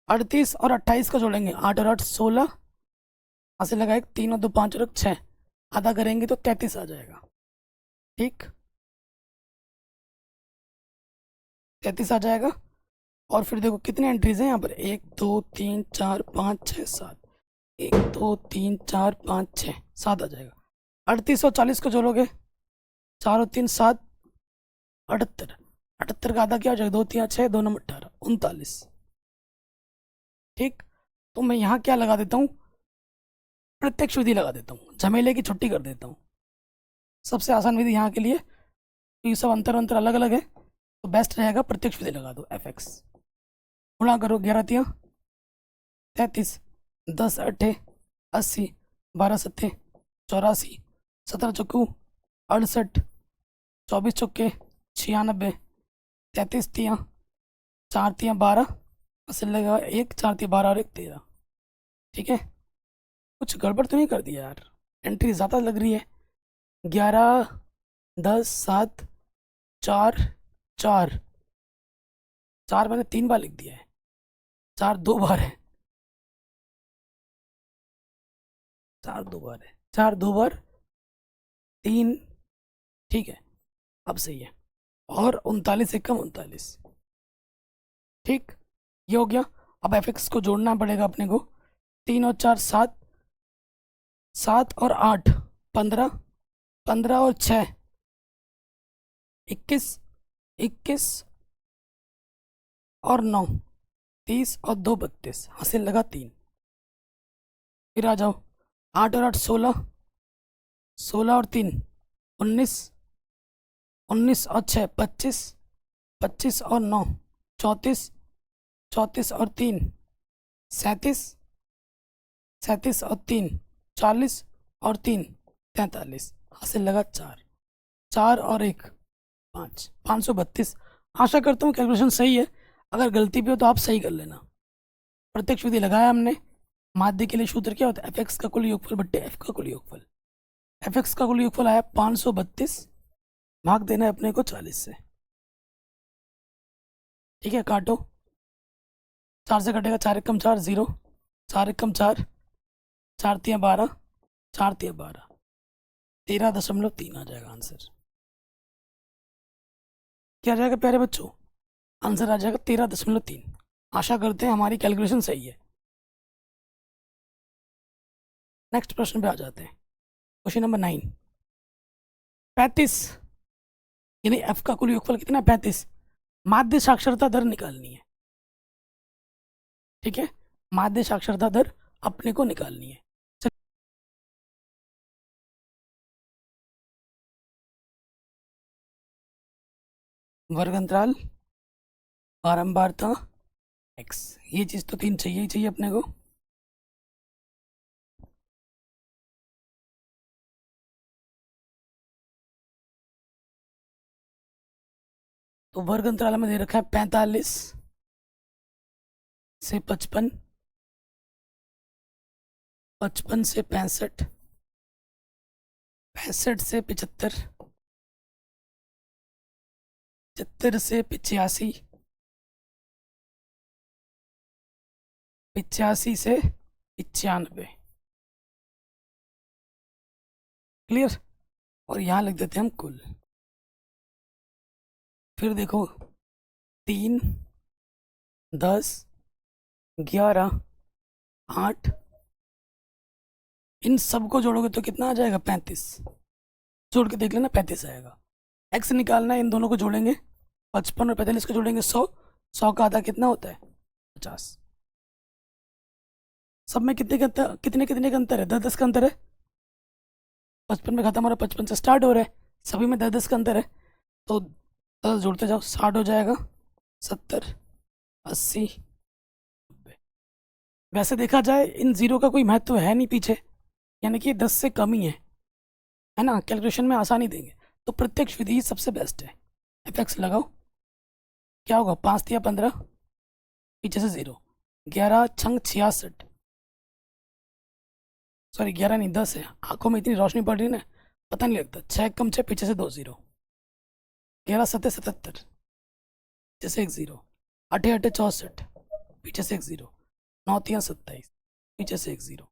Speaker 1: 38 और 28 को जोड़ेंगे 8 और 8 16, यहाँ से लगा 1 3 और 2 5 और 1 6, आधा करेंगे तो 33 आ जाएगा, ठीक। 33 आ जाएगा। और फिर देखो कितने एंट्रीज हैं यहाँ पर, 1 2 3 4 5 6 7, 1 2 3 4 5 6 7 आ जाएगा। 3840 को जोड़ोगे, 4 और 3 7, 78, 78 का आधा क्या हो जाएगा, 2 3 6, 2 9 18, 39। ठीक, तो मैं यहाँ क्या लगा देता हूँ, प्रत्यक्ष विधि लगा देता हूँ, झमेले की छुट्टी कर देता हूँ। सबसे आसान विधि यहाँ के लिए, क्योंकि सब अंतर अंतर अलग अलग है, तो बेस्ट रहेगा प्रत्यक्ष विधि लगा दो। fx गुणा करो, 11 3 33, 10 8 80, 12 7 84, 17 चौकू 68, 24 चौके 96, 33 3 4 3 12, असल लगा 1 4 3 12 और 1 13। ठीक है, कुछ गड़बड़ तो नहीं कर दिया यार, एंट्री ज़्यादा लग रही है। 11 10 7 4 4, 4 मैंने 3 बार लिख दिया है, 4 2 बार है, 4 2 बार है, 4 2 बार 3। ठीक है, अब सही है। और 39 से कम 39। ठीक, ये हो गया। अब fx को जोड़ना पड़ेगा अपने को, 3 और 4 7, 7 और 8 15, 15 और 6 21, 21 और 9 30 और 2 32, हासिल लगा 3। फिर आ जाओ, 8 और 8 16, 16 और 3 19, 19 और 6 25, 25 और 9 34, 34 और 3 37, 37 और 3 40 और 3 43, हासिल लगा 4, 4 और 1 5, 532। आशा करता हूँ कैलकुलेशन सही है, अगर गलती भी हो तो आप सही कर लेना। प्रत्यक्ष विधि लगाया हमने। माध्य के लिए सूत्र क्या होता है, fx का कुल योगफल बट्टे f का कुल योगफल। fx का कुल योगफल आया 532, भाग देना है अपने को 40 से। ठीक है, काटो, 4 से कटेगा, 4 एकम 4 0, 4 एकम 4, 4 3 12, 4 3 12, 13.3 आ जाएगा आंसर। क्या आ जाएगा प्यारे बच्चों, आंसर आ जाएगा 13.3। आशा करते हैं हमारी कैलकुलेशन सही है। नेक्स्ट प्रश्न पे आ जाते हैं, क्वेश्चन नंबर 9। 35 यानी f का कुल योगफल कितना है, 35। माध्य साक्षरता दर निकालनी है। ठीक है, माध्य साक्षरता दर अपने को निकालनी है। वर्ग अंतराल, बारंबारता, x, ये चीज तो 3 चाहिए ही चाहिए अपने को। तो वर्ग अंतराल में दे रखा है 45 से 55, 55 से 65, 65 से 75, 75 से 85, 85 से 95। क्लियर, और यहाँ लिख देते हैं हम कुल। फिर देखो 3 10 11 8, इन सबको जोड़ोगे तो कितना आ जाएगा, 35। जोड़ के देख लेना, 35 आएगा। x निकालना है, इन दोनों को जोड़ेंगे, 55 और 45 को जोड़ेंगे 100, 100 का आधा कितना होता है, 50। सब में कितने का कितने कितने का अंतर है, 10 10 का अंतर है। 55 में खत्म हो रहा है, 55 से स्टार्ट हो रहा है, सभी में 10 10 का अंतर है, तो 10 जोड़ते जाओ, 60 हो जाएगा, 70 80 90। वैसे देखा जाए इन जीरो का कोई महत्व है नहीं पीछे, यानी कि 10 से कम ही है ना, कैलकुलेशन में आसानी देंगे, तो प्रत्यक्ष विधि सबसे बेस्ट है। fx लगाओ, क्या होगा, 5 तिया 15, पीछे से 0, 11 छंग 66, सॉरी 11 नहीं 10 है, आंखों में इतनी रोशनी पड़ रही है ना, पता नहीं लगता। 6 कम 6, पीछे से 2 0, 11 7 77, पीछे से 1 0, 8 8 64, पीछे से 1 0, 9 3 27, पीछे से 1 0,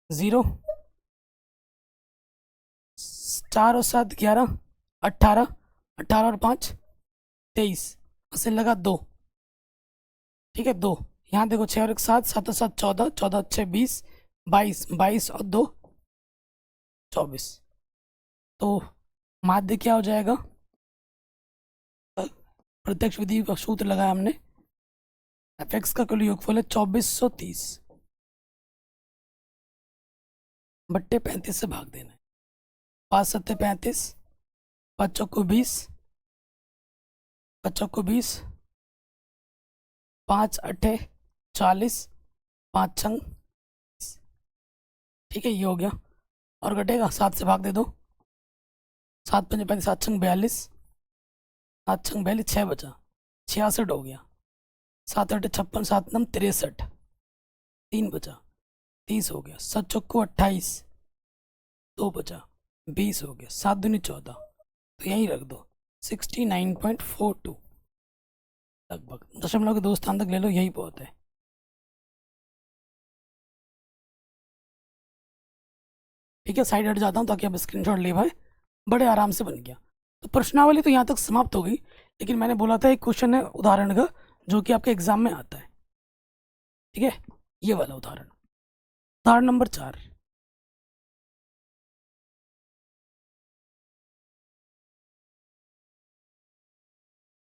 Speaker 1: 0, 4 और 7 11, 18, 18 और 5 23, से लगा 2, ठीक है 2, यहाँ देखो 6 और 1 7, 7 और 7 14, 14 और 6 20, 22, 22 और 2 24। तो माध्य क्या हो जाएगा? प्रत्यक्ष विधि का सूत्र लगाया हमने, एफ का कुल योगफल है 2430 बट्टे 35 से भाग देना है। 5 सत्ते 35, 5 चौको 20, 5 चौको 20, 5 अट्ठे 40, 5 छंग 20। ठीक है ये हो गया। और घटेगा 7 से भाग दे दो, 7 पंजे 35, 7 छंग 42, 7 छंग 42, 6 बचा, 66 हो गया। 7 अट्ठे 56, 7 नम 63, 3 बचा, 30 हो गया। 7 चौको 28, 2 बचा, 20 हो गया। 7 दूनी 14, तो यहीं रख दो 69.42 लगभग। दशमलव के 2 स्थान तक ले लो, यही बहुत है। ठीक है साइड हट जाता हूँ ताकि आप स्क्रीनशॉट ले पाए। बड़े आराम से बन गया। तो प्रश्नावली तो यहाँ तक समाप्त हो गई, लेकिन मैंने बोला था एक क्वेश्चन है उदाहरण का जो कि आपके एग्जाम में आता है। ठीक है ये वाला उदाहरण, उदाहरण नंबर 4।